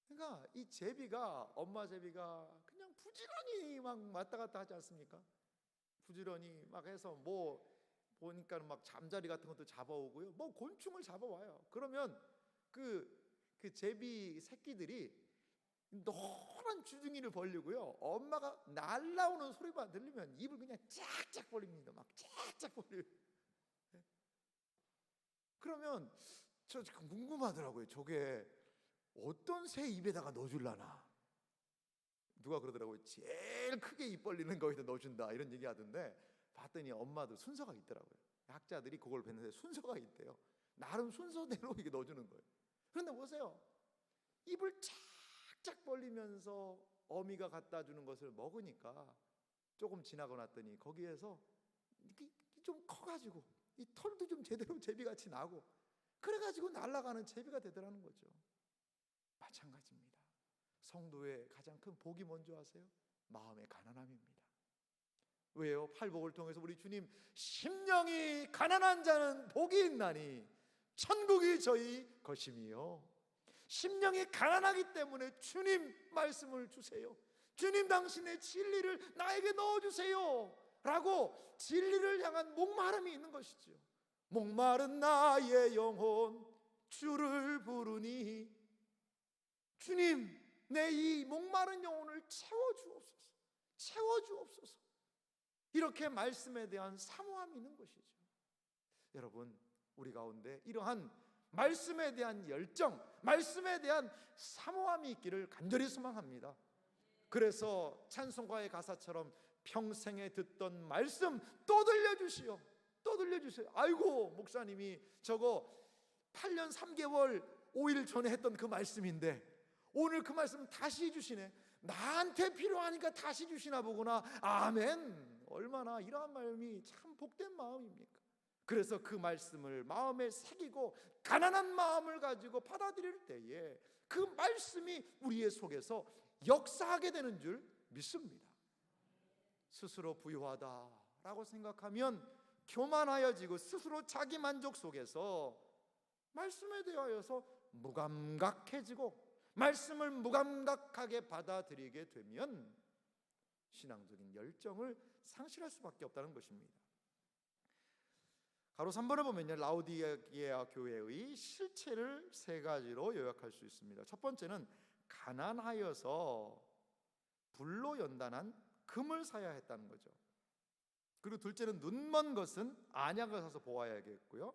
그러니까 이 제비가, 엄마 제비가 그냥 부지런히 막 왔다 갔다 하지 않습니까? 부지런히 막 해서 뭐 보니까 막 잠자리 같은 것도 잡아오고요, 뭐 곤충을 잡아와요. 그러면 그 제비 새끼들이 노란 주둥이를 벌리고요, 엄마가 날라오는 소리만 들리면 입을 그냥 쫙쫙 벌립니다. 막 쫙쫙 벌려요. 그러면 저 궁금하더라고요. 저게 어떤 새 입에다가 넣어줄라나. 누가 그러더라고요. 제일 크게 입 벌리는 거에다 넣어준다, 이런 얘기 하던데, 봤더니 엄마도 순서가 있더라고요. 학자들이 그걸 뵀는데 순서가 있대요. 나름 순서대로 이게 넣어주는 거예요. 그런데 보세요, 입을 쫙쫙 벌리면서 어미가 갖다 주는 것을 먹으니까 조금 지나고 났더니 거기에서 좀 커가지고 이 털도 좀 제대로 제비같이 나고, 그래가지고 날아가는 제비가 되더라는 거죠. 마찬가지입니다. 성도의 가장 큰 복이 뭔지 아세요? 마음의 가난함입니다. 왜요? 팔복을 통해서 우리 주님, 심령이 가난한 자는 복이 있나니 천국이 저희 것임이요. 심령이 가난하기 때문에 주님 말씀을 주세요. 주님 당신의 진리를 나에게 넣어주세요 라고 진리를 향한 목마름이 있는 것이죠. 목마른 나의 영혼 주를 부르니, 주님 내 이 목마른 영혼을 채워주옵소서, 채워주옵소서. 이렇게 말씀에 대한 사모함이 있는 것이죠. 여러분, 우리 가운데 이러한 말씀에 대한 열정, 말씀에 대한 사모함이 있기를 간절히 소망합니다. 그래서 찬송가의 가사처럼 평생에 듣던 말씀 또 들려주시오, 또 들려주세요. 아이고 목사님이 저거 8년 3개월 5일 전에 했던 그 말씀인데 오늘 그 말씀 다시 해주시네. 나한테 필요하니까 다시 주시나 보구나. 아멘. 얼마나 이러한 마음이 참 복된 마음입니까? 그래서 그 말씀을 마음에 새기고 가난한 마음을 가지고 받아들일 때에 그 말씀이 우리의 속에서 역사하게 되는 줄 믿습니다. 스스로 부유하다라고 생각하면 교만하여지고 스스로 자기 만족 속에서 말씀에 대하여서 무감각해지고 말씀을 무감각하게 받아들이게 되면 신앙적인 열정을 상실할 수밖에 없다는 것입니다. 가로 3번을 보면요, 라오디게아 교회의 실체를 세 가지로 요약할 수 있습니다. 첫 번째는 가난하여서 불로 연단한 금을 사야 했다는 거죠. 그리고 둘째는 눈먼 것은 안약을 사서 보아야겠고요,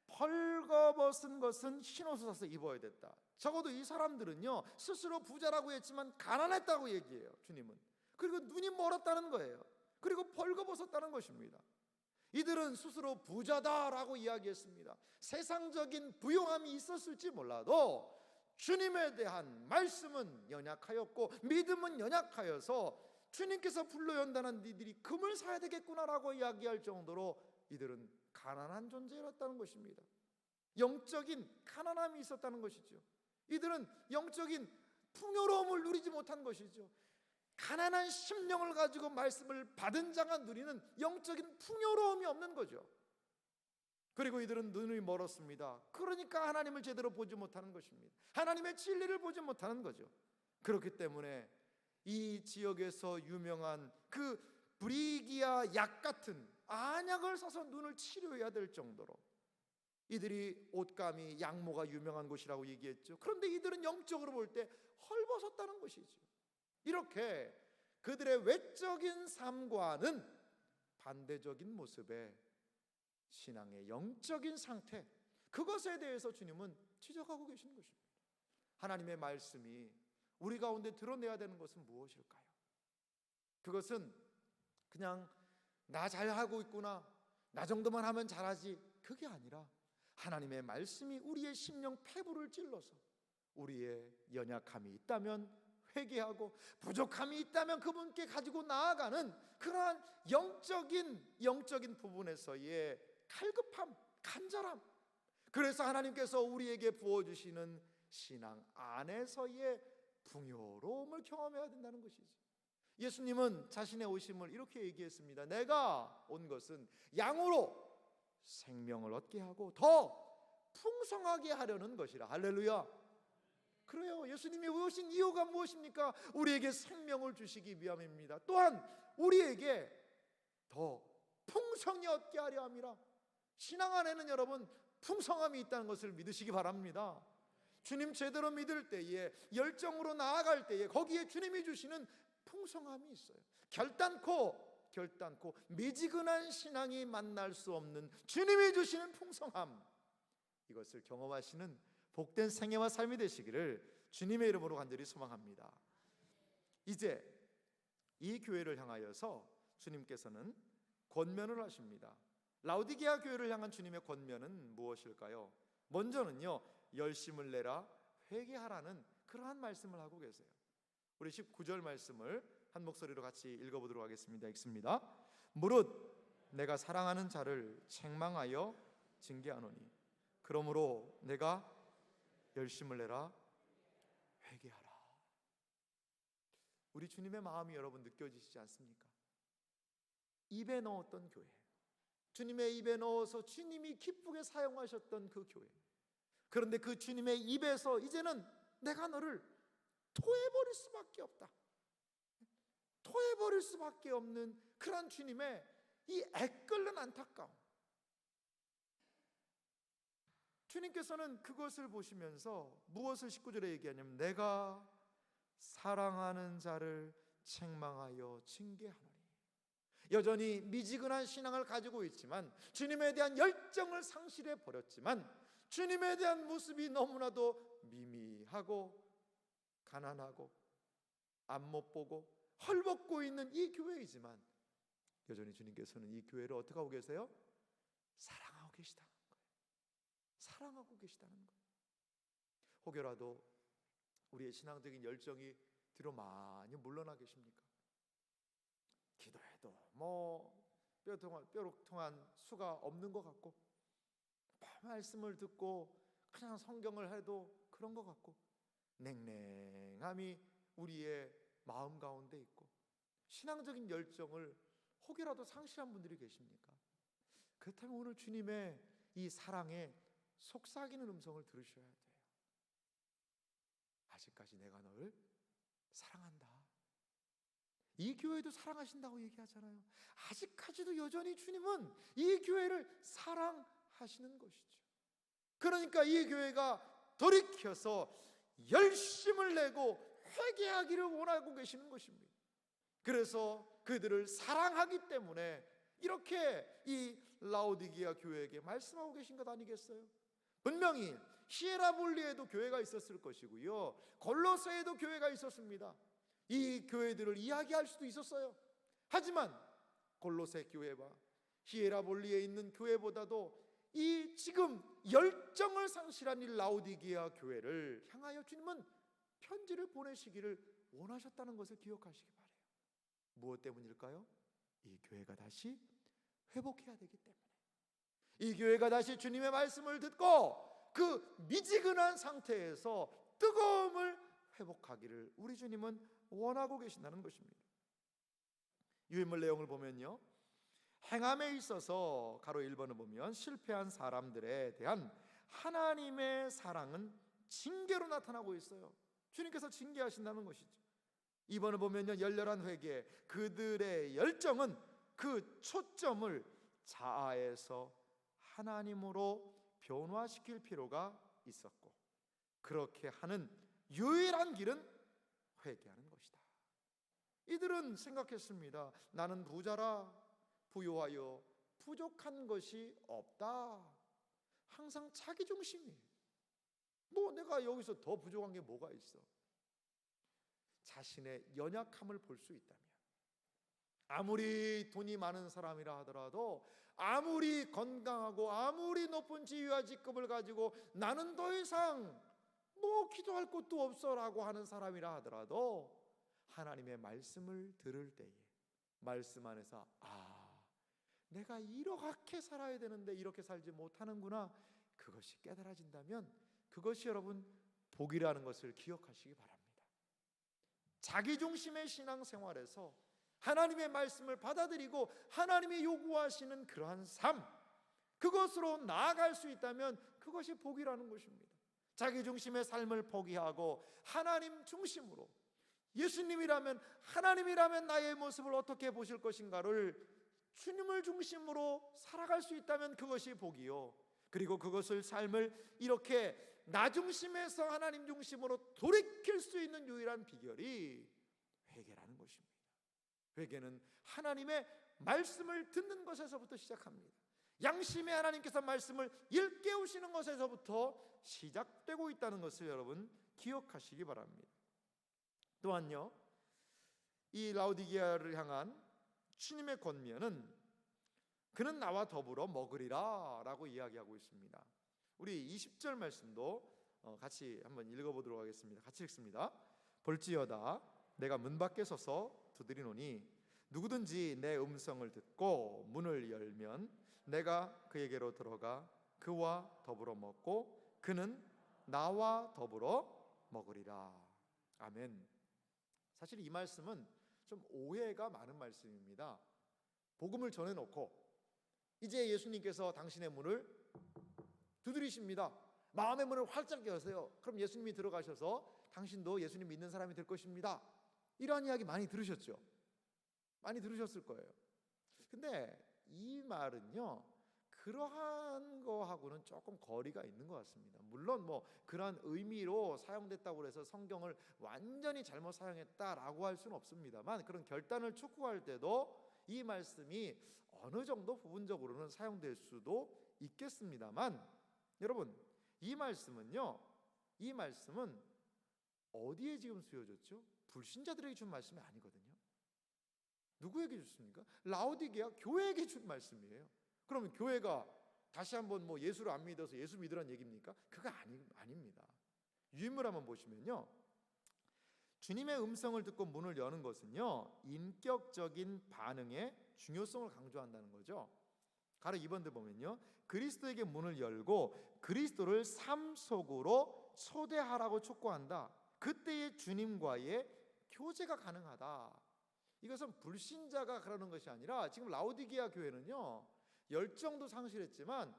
펄거벗은 것은 흰옷을 사서 입어야 됐다. 적어도 이 사람들은요, 스스로 부자라고 했지만 가난했다고 얘기해요, 주님은. 그리고 눈이 멀었다는 거예요. 그리고 벌거벗었다는 것입니다. 이들은 스스로 부자다라고 이야기했습니다. 세상적인 부유함이 있었을지 몰라도 주님에 대한 말씀은 연약하였고 믿음은 연약하여서 주님께서 불로 연단한 니들이 금을 사야 되겠구나라고 이야기할 정도로 이들은 가난한 존재였다는 것입니다. 영적인 가난함이 있었다는 것이죠. 이들은 영적인 풍요로움을 누리지 못한 것이죠. 가난한 심령을 가지고 말씀을 받은 자가 누리는 영적인 풍요로움이 없는 거죠. 그리고 이들은 눈이 멀었습니다. 그러니까 하나님을 제대로 보지 못하는 것입니다. 하나님의 진리를 보지 못하는 거죠. 그렇기 때문에 이 지역에서 유명한 그 브리기아 약 같은 안약을 사서 눈을 치료해야 될 정도로 이들이 옷감이 양모가 유명한 곳이라고 얘기했죠. 그런데 이들은 영적으로 볼 때 헐벗었다는 것이죠. 이렇게 그들의 외적인 삶과는 반대적인 모습의 신앙의 영적인 상태, 그것에 대해서 주님은 지적하고 계시는 것입니다. 하나님의 말씀이 우리 가운데 드러내야 되는 것은 무엇일까요? 그것은 그냥 나 잘하고 있구나, 나 정도만 하면 잘하지, 그게 아니라 하나님의 말씀이 우리의 심령 폐부를 찔러서 우리의 연약함이 있다면 회개하고 부족함이 있다면 그분께 가지고 나아가는 그러한 영적인 부분에서의 갈급함, 간절함, 그래서 하나님께서 우리에게 부어주시는 신앙 안에서의 풍요로움을 경험해야 된다는 것이죠. 예수님은 자신의 오심을 이렇게 얘기했습니다. 내가 온 것은 양으로 생명을 얻게 하고 더 풍성하게 하려는 것이라. 할렐루야. 그래요. 예수님이 오신 이유가 무엇입니까? 우리에게 생명을 주시기 위함입니다. 또한 우리에게 더 풍성히 얻게 하려 함이라. 신앙 안에는 여러분 풍성함이 있다는 것을 믿으시기 바랍니다. 주님 제대로 믿을 때에, 열정으로 나아갈 때에 거기에 주님이 주시는 풍성함이 있어요. 결단코 미지근한 신앙이 만날 수 없는 주님이 주시는 풍성함, 이것을 경험하시는 복된 생애와 삶이 되시기를 주님의 이름으로 간절히 소망합니다. 이제 이 교회를 향하여서 주님께서는 권면을 하십니다. 라오디게아 교회를 향한 주님의 권면은 무엇일까요? 먼저는요, 열심을 내라, 회개하라는 그러한 말씀을 하고 계세요. 우리 19절 말씀을 한 목소리로 같이 읽어보도록 하겠습니다. 읽습니다. 무릇 내가 사랑하는 자를 책망하여 징계하노니 그러므로 내가 열심을 내라, 회개하라. 우리 주님의 마음이 여러분 느껴지시지 않습니까? 입에 넣었던 교회, 주님의 입에 넣어서 주님이 기쁘게 사용하셨던 그 교회, 그런데 그 주님의 입에서 이제는 내가 너를 토해버릴 수밖에 없다, 토해버릴 수밖에 없는 그런 주님의 이 애끓는 안타까움, 주님께서는 그것을 보시면서 무엇을 19절에 얘기하냐면 내가 사랑하는 자를 책망하여 징계하노니. 여전히 미지근한 신앙을 가지고 있지만, 주님에 대한 열정을 상실해 버렸지만, 주님에 대한 모습이 너무나도 미미하고 가난하고 앞 못 보고 헐벗고 있는 이 교회이지만 여전히 주님께서는 이 교회를 어떻게 하고 계세요? 사랑하고 계시다는 거예요. 사랑하고 계시다는 거예요. 혹여라도 우리의 신앙적인 열정이 뒤로 많이 물러나 계십니까? 기도해도 뭐 뼈로 통한 수가 없는 것 같고, 말씀을 듣고 그냥 성경을 해도 그런 것 같고, 냉랭함이 우리의 마음 가운데 있고, 신앙적인 열정을 혹이라도 상실한 분들이 계십니까? 그렇다면 오늘 주님의 이 사랑에 속삭이는 음성을 들으셔야 돼요. 아직까지 내가 너를 사랑한다. 이 교회도 사랑하신다고 얘기하잖아요. 아직까지도 여전히 주님은 이 교회를 사랑하시는 것이죠. 그러니까 이 교회가 돌이켜서 열심을 내고 회개하기를 원하고 계시는 것입니다. 그래서 그들을 사랑하기 때문에 이렇게 이 라오디게아 교회에게 말씀하고 계신 것 아니겠어요? 분명히 히에라볼리에도 교회가 있었을 것이고요, 골로새에도 교회가 있었습니다. 이 교회들을 이야기할 수도 있었어요. 하지만 골로새 교회와 히에라볼리에 있는 교회보다도 이 지금 열정을 상실한 이 라오디게아 교회를 향하여 주님은 편지를 보내시기를 원하셨다는 것을 기억하시기 바라요. 무엇 때문일까요? 이 교회가 다시 회복해야 되기 때문에, 이 교회가 다시 주님의 말씀을 듣고 그 미지근한 상태에서 뜨거움을 회복하기를 우리 주님은 원하고 계신다는 것입니다. 유인물 내용을 보면요, 행함에 있어서 가로 1번을 보면 실패한 사람들에 대한 하나님의 사랑은 징계로 나타나고 있어요. 주님께서 징계하신다는 것이죠. 2번을 보면요, 열렬한 회개, 그들의 열정은 그 초점을 자아에서 하나님으로 변화시킬 필요가 있었고, 그렇게 하는 유일한 길은 회개하는 것이다. 이들은 생각했습니다. 나는 부자라, 부유하여 부족한 것이 없다. 항상 자기 중심이에요. 뭐 내가 여기서 더 부족한 게 뭐가 있어? 자신의 연약함을 볼 수 있다면, 아무리 돈이 많은 사람이라 하더라도, 아무리 건강하고 아무리 높은 지위와 직급을 가지고 나는 더 이상 뭐 기도할 것도 없어라고 하는 사람이라 하더라도, 하나님의 말씀을 들을 때에 말씀 안에서 내가 이렇게 살아야 되는데 이렇게 살지 못하는구나, 그것이 깨달아진다면 그것이 여러분 복이라는 것을 기억하시기 바랍니다. 자기중심의 신앙생활에서 하나님의 말씀을 받아들이고 하나님이 요구하시는 그러한 삶, 그것으로 나아갈 수 있다면 그것이 복이라는 것입니다. 자기중심의 삶을 포기하고 하나님 중심으로, 예수님이라면, 하나님이라면 나의 모습을 어떻게 보실 것인가를 주님을 중심으로 살아갈 수 있다면 그것이 복이요, 그리고 그것을 삶을 이렇게 나 중심에서 하나님 중심으로 돌이킬 수 있는 유일한 비결이 회개라는 것입니다. 회개는 하나님의 말씀을 듣는 것에서부터 시작합니다. 양심의 하나님께서 말씀을 일깨우시는 것에서부터 시작되고 있다는 것을 여러분 기억하시기 바랍니다. 또한요, 이 라오디게아를 향한 주님의 권면은 그는 나와 더불어 먹으리라 라고 이야기하고 있습니다. 우리 20절 말씀도 같이 한번 읽어보도록 하겠습니다. 같이 읽습니다. 볼지어다 내가 문 밖에 서서 두드리노니 누구든지 내 음성을 듣고 문을 열면 내가 그에게로 들어가 그와 더불어 먹고 그는 나와 더불어 먹으리라. 아멘. 사실 이 말씀은 좀 오해가 많은 말씀입니다. 복음을 전해놓고 이제 예수님께서 당신의 문을 두드리십니다. 마음의 문을 활짝 여세요. 그럼 예수님이 들어가셔서 당신도 예수님 믿는 사람이 될 것입니다. 이러한 이야기 많이 들으셨죠? 많이 들으셨을 거예요. 근데 이 말은요, 그러한 거하고는 조금 거리가 있는 것 같습니다. 물론 뭐 그러한 의미로 사용됐다고 해서 성경을 완전히 잘못 사용했다라고 할 수는 없습니다만, 그런 결단을 촉구할 때도 이 말씀이 어느 정도 부분적으로는 사용될 수도 있겠습니다만, 여러분 이 말씀은요, 이 말씀은 어디에 지금 쓰여졌죠? 불신자들에게 준 말씀이 아니거든요. 누구에게 줬습니까? 라오디게아 교회에게 준 말씀이에요. 그러면 교회가 다시 한번 뭐 예수를 안 믿어서 예수 믿으라는 얘기입니까? 그거 아닙니다. 유인물 한번 보시면요, 주님의 음성을 듣고 문을 여는 것은요, 인격적인 반응의 중요성을 강조한다는 거죠. 가로 2번들 보면요, 그리스도에게 문을 열고 그리스도를 삶 속으로 초대하라고 촉구한다. 그때의 주님과의 교제가 가능하다. 이것은 불신자가 그러는 것이 아니라 지금 라오디게아 교회는요, 열정도 상실했지만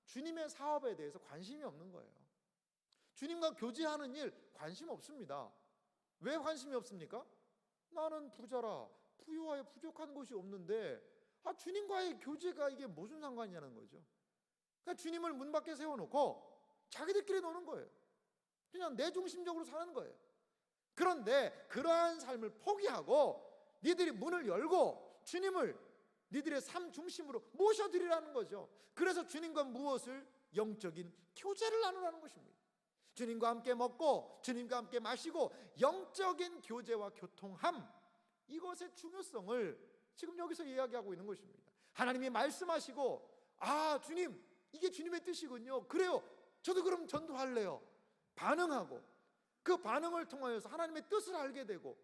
주님의 사업에 대해서 관심이 없는 거예요. 주님과 교제하는 일 관심 없습니다. 왜 관심이 없습니까? 나는 부자라, 부유하여 부족한 것이 없는데 주님과의 교제가 이게 무슨 상관이냐는 거죠. 그러니까 주님을 문 밖에 세워놓고 자기들끼리 노는 거예요. 그냥 내 중심적으로 사는 거예요. 그런데 그러한 삶을 포기하고 니들이 문을 열고 주님을 니들의 삶 중심으로 모셔드리라는 거죠. 그래서 주님과 무엇을? 영적인 교제를 나누라는 것입니다. 주님과 함께 먹고 주님과 함께 마시고 영적인 교제와 교통함, 이것의 중요성을 지금 여기서 이야기하고 있는 것입니다. 하나님이 말씀하시고 주님, 이게 주님의 뜻이군요. 그래요, 저도 그럼 전도할래요. 반응하고 그 반응을 통하여서 하나님의 뜻을 알게 되고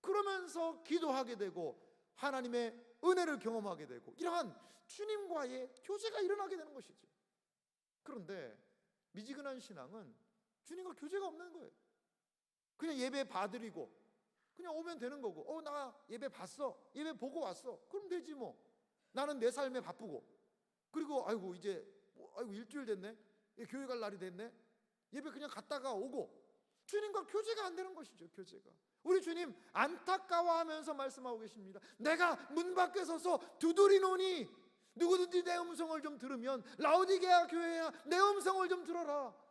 그러면서 기도하게 되고 하나님의 은혜를 경험하게 되고 이러한 주님과의 교제가 일어나게 되는 것이죠. 그런데 미지근한 신앙은 주님과 교제가 없는 거예요. 그냥 예배 봐드리고 그냥 오면 되는 거고, 나 예배 봤어, 예배 보고 왔어, 그럼 되지 뭐. 나는 내 삶에 바쁘고, 그리고 이제 일주일 됐네, 교회 갈 날이 됐네, 예배 그냥 갔다가 오고. 주님과 교제가 안 되는 것이죠. 교제가. 우리 주님 안타까워하면서 말씀하고 계십니다. 내가 문 밖에 서서 두드리노니 누구든지 내 음성을 좀 들으면, 라오디게아 교회야, 내 음성을 좀 들어라.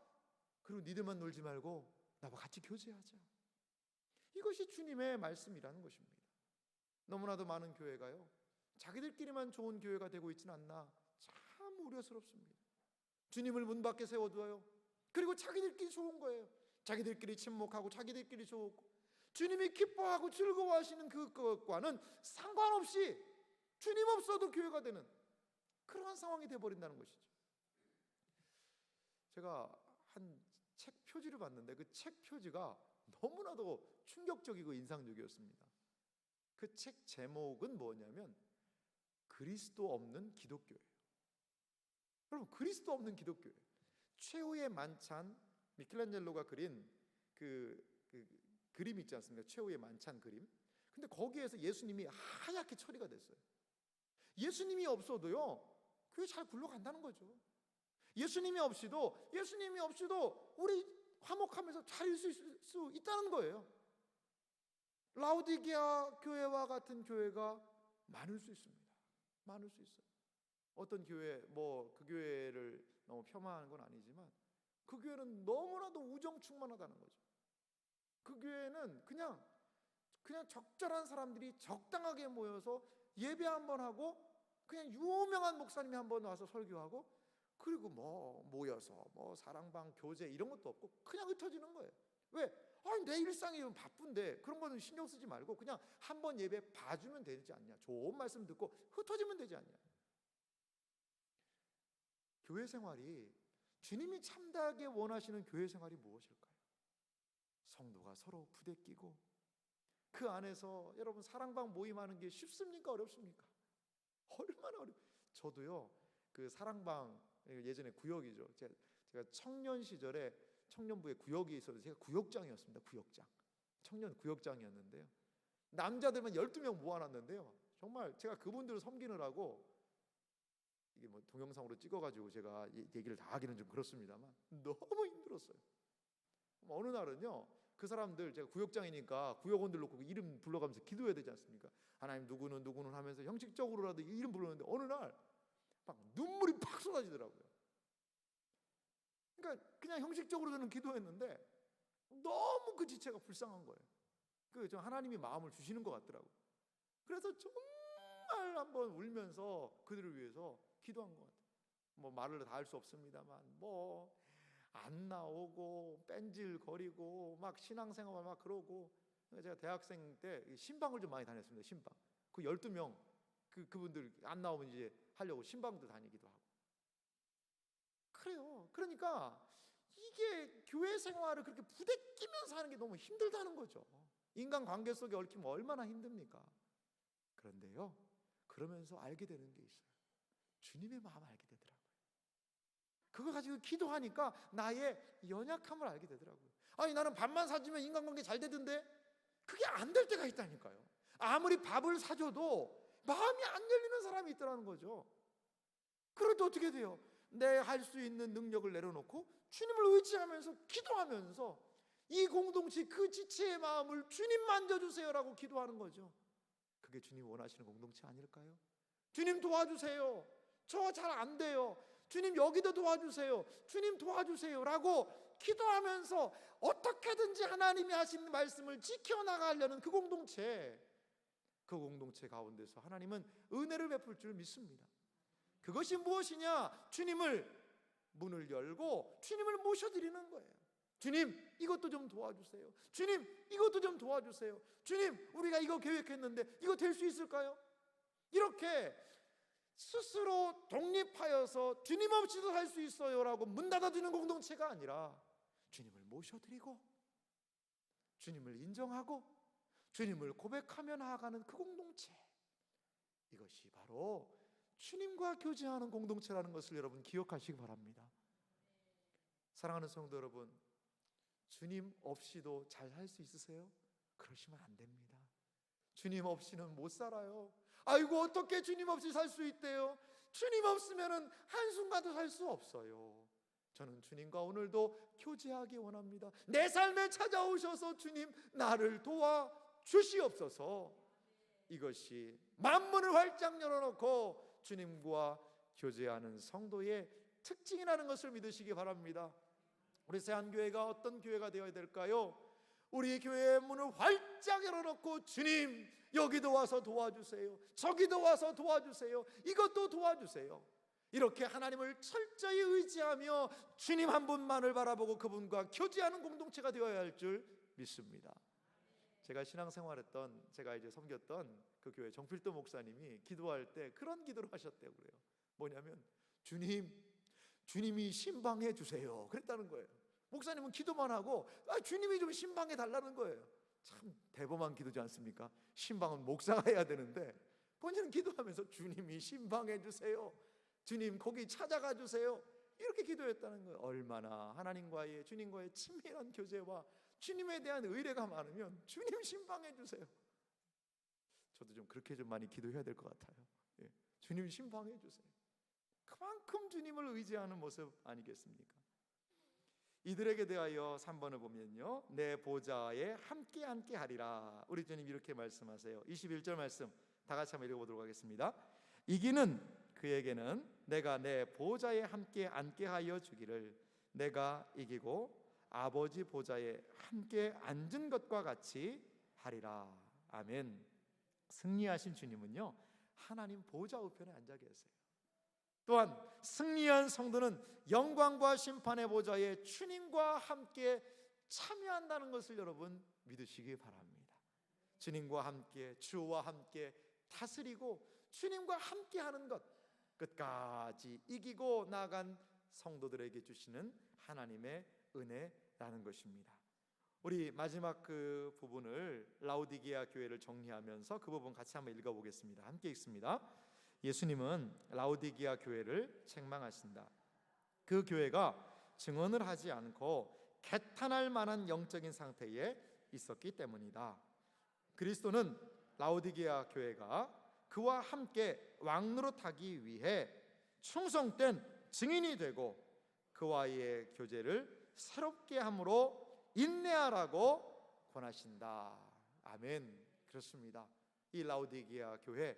그리고 니들만 놀지 말고 나와 같이 교제하자. 이것이 주님의 말씀이라는 것입니다. 너무나도 많은 교회가요, 자기들끼리만 좋은 교회가 되고 있지는 않나 참 우려스럽습니다. 주님을 문 밖에 세워두어요. 그리고 자기들끼리 좋은 거예요. 자기들끼리 침묵하고 자기들끼리 좋고, 주님이 기뻐하고 즐거워하시는 그것과는 상관없이 주님 없어도 교회가 되는 그러한 상황이 되어버린다는 것이죠. 제가 한 책 표지를 봤는데 그 책 표지가 너무나도 충격적이고 인상적이었습니다. 그 책 제목은 뭐냐면 그리스도 없는 기독교예요. 여러분, 그리스도 없는 기독교예요. 최후의 만찬, 미켈란젤로가 그린 그 그림 있지 않습니까? 최후의 만찬 그림. 근데 거기에서 예수님이 하얗게 처리가 됐어요. 예수님이 없어도요, 교회 잘 굴러간다는 거죠. 예수님이 없이도 우리 화목하면서 잘 있을 수 있다는 거예요. 라오디게아 교회와 같은 교회가 많을 수 있습니다. 많을 수 있어요. 어떤 교회, 그 교회를 너무 폄하하는 건 아니지만 그 교회는 너무나도 우정 충만하다는 거죠. 그 교회는 그냥 적절한 사람들이 적당하게 모여서 예배 한번 하고, 그냥 유명한 목사님이 한번 와서 설교하고, 그리고 모여서 사랑방 교제 이런 것도 없고 그냥 흩어지는 거예요. 왜? 내 일상이 바쁜데 그런 거는 신경 쓰지 말고 그냥 한번 예배 봐주면 되지 않냐, 좋은 말씀 듣고 흩어지면 되지 않냐. 교회 생활이, 주님이 참다하게 원하시는 교회 생활이 무엇일까요? 성도가 서로 부대끼고 그 안에서 여러분 사랑방 모임하는 게 쉽습니까? 어렵습니까? 얼마나 저도요, 그 사랑방 예전에 구역이죠. 제가 청년 시절에 청년부에 구역이 있어서 제가 구역장이었습니다. 구역장. 청년 구역장이었는데요. 남자들만 12명 모아놨는데요. 정말 제가 그분들을 섬기느라고, 이게 동영상으로 찍어가지고 제가 얘기를 다 하기는 좀 그렇습니다만 너무 힘들었어요. 어느 날은요, 그 사람들, 제가 구역장이니까 구역원들 놓고 이름 불러가면서 기도해야 되지 않습니까? 하나님 누구는 하면서 형식적으로라도 이름 부르는데 어느 날 막 눈물이 팍 쏟아지더라고요. 그러니까 그냥 형식적으로 저는 기도했는데 너무 그 지체가 불쌍한 거예요. 저 하나님이 마음을 주시는 것 같더라고요. 그래서 정말 한번 울면서 그들을 위해서 기도한 것 같아요. 말을 다 할 수 없습니다만 안 나오고 뺀질거리고 막 신앙생활 막 그러고, 제가 대학생 때 신방을 좀 많이 다녔습니다. 신방. 그 12명 그분들 안 나오면 이제 하려고 신방도 다니기도 하고. 그래요. 그러니까 이게 교회 생활을 그렇게 부대끼면서 하는 게 너무 힘들다는 거죠. 인간관계 속에 얽히면 얼마나 힘듭니까? 그런데요, 그러면서 알게 되는 게 있어요. 주님의 마음을 알게 되더라고요. 그걸 가지고 기도하니까 나의 연약함을 알게 되더라고요. 아니, 나는 밥만 사주면 인간관계 잘 되던데 그게 안 될 때가 있다니까요. 아무리 밥을 사줘도 마음이 안 열리는 사람이 있더라는 거죠. 그럴 때 어떻게 돼요? 내 할 수 있는 능력을 내려놓고 주님을 의지하면서 기도하면서 이 공동체 그 지체의 마음을 주님 만져주세요라고 기도하는 거죠. 그게 주님 원하시는 공동체 아닐까요? 주님 도와주세요. 저 잘 안 돼요. 주님 여기도 도와주세요. 주님 도와주세요라고 기도하면서 어떻게든지 하나님이 하신 말씀을 지켜나가려는 그 공동체 가운데서 하나님은 은혜를 베풀 줄 믿습니다. 그것이 무엇이냐? 주님을 문을 열고 주님을 모셔드리는 거예요. 주님, 이것도 좀 도와주세요. 주님, 이것도 좀 도와주세요. 주님, 우리가 이거 계획했는데 이거 될 수 있을까요? 이렇게 스스로 독립하여서 주님 없이도 살 수 있어요라고 문 닫아주는 공동체가 아니라 주님을 모셔드리고 주님을 인정하고 주님을 고백하며 나아가는 그 공동체, 이것이 바로 주님과 교제하는 공동체라는 것을 여러분 기억하시기 바랍니다. 사랑하는 성도 여러분, 주님 없이도 잘 살 수 있으세요? 그러시면 안 됩니다. 주님 없이는 못 살아요. 아이고, 어떻게 주님 없이 살 수 있대요? 주님 없으면 한순간도 살 수 없어요. 저는 주님과 오늘도 교제하기 원합니다. 내 삶에 찾아오셔서 주님 나를 도와주시옵소서. 이것이 만문을 활짝 열어놓고 주님과 교제하는 성도의 특징이라는 것을 믿으시기 바랍니다. 우리 새한교회가 어떤 교회가 되어야 될까요? 우리 교회의 문을 활짝 열어놓고 주님 여기도 와서 도와주세요. 저기도 와서 도와주세요. 이것도 도와주세요. 이렇게 하나님을 철저히 의지하며 주님 한 분만을 바라보고 그분과 교제하는 공동체가 되어야 할 줄 믿습니다. 제가 신앙생활했던, 제가 이제 섬겼던 그 교회 정필도 목사님이 기도할 때 그런 기도를 하셨대요. 그래요. 뭐냐면 주님이 신방해 주세요 그랬다는 거예요. 목사님은 기도만 하고 주님이 좀 신방해 달라는 거예요. 참 대범한 기도지 않습니까? 신방은 목사가 해야 되는데 본인은 기도하면서 주님이 신방해 주세요, 주님 거기 찾아가 주세요, 이렇게 기도했다는 거예요. 얼마나 하나님과의, 주님과의 친밀한 교제와 주님에 대한 의뢰가 많으면 주님 신방해 주세요. 저도 좀 그렇게 좀 많이 기도해야 될 것 같아요. 예. 주님 신방해 주세요. 그만큼 주님을 의지하는 모습 아니겠습니까? 이들에게 대하여 3번을 보면요, 내 보좌에 함께 하리라. 우리 주님 이렇게 말씀하세요. 21절 말씀 다 같이 한번 읽어보도록 하겠습니다. 이기는 그에게는 내가 내 보좌에 함께 앉게 하여 주기를, 내가 이기고 아버지 보좌에 함께 앉은 것과 같이 하리라. 아멘. 승리하신 주님은요, 하나님 보좌 우편에 앉아 계세요. 또한 승리한 성도는 영광과 심판의 보좌에 주님과 함께 참여한다는 것을 여러분 믿으시기 바랍니다. 주님과 함께, 주와 함께 다스리고 주님과 함께 하는 것, 끝까지 이기고 나간 성도들에게 주시는 하나님의 은혜라는 것입니다. 우리 마지막 그 부분을, 라오디게아 교회를 정리하면서 그 부분 같이 한번 읽어보겠습니다. 함께 읽습니다. 예수님은 라오디게아 교회를 책망하신다. 그 교회가 증언을 하지 않고 개탄할 만한 영적인 상태에 있었기 때문이다. 그리스도는 라오디게아 교회가 그와 함께 왕노릇하기 위해 충성된 증인이 되고 그와의 교제를 새롭게 함으로 인내하라고 권하신다. 아멘. 그렇습니다. 이 라오디게아 교회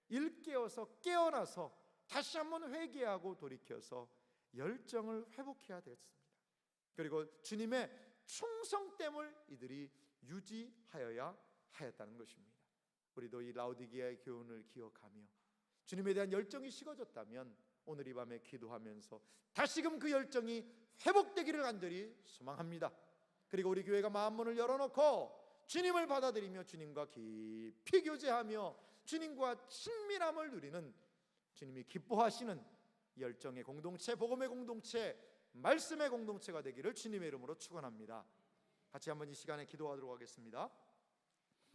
일깨어서 깨어나서 다시 한번 회개하고 돌이켜서 열정을 회복해야 되겠습니다. 그리고 주님의 충성됨을 이들이 유지하여야 하였다는 것입니다. 우리도 이 라오디게아의 교훈을 기억하며 주님에 대한 열정이 식어졌다면 오늘 이 밤에 기도하면서 다시금 그 열정이 회복되기를 간절히 소망합니다. 그리고 우리 교회가 마음문을 열어놓고 주님을 받아들이며 주님과 깊이 교제하며 주님과 친밀함을 누리는, 주님이 기뻐하시는 열정의 공동체, 복음의 공동체, 말씀의 공동체가 되기를 주님의 이름으로 축원합니다. 같이 한번 이 시간에 기도하도록 하겠습니다.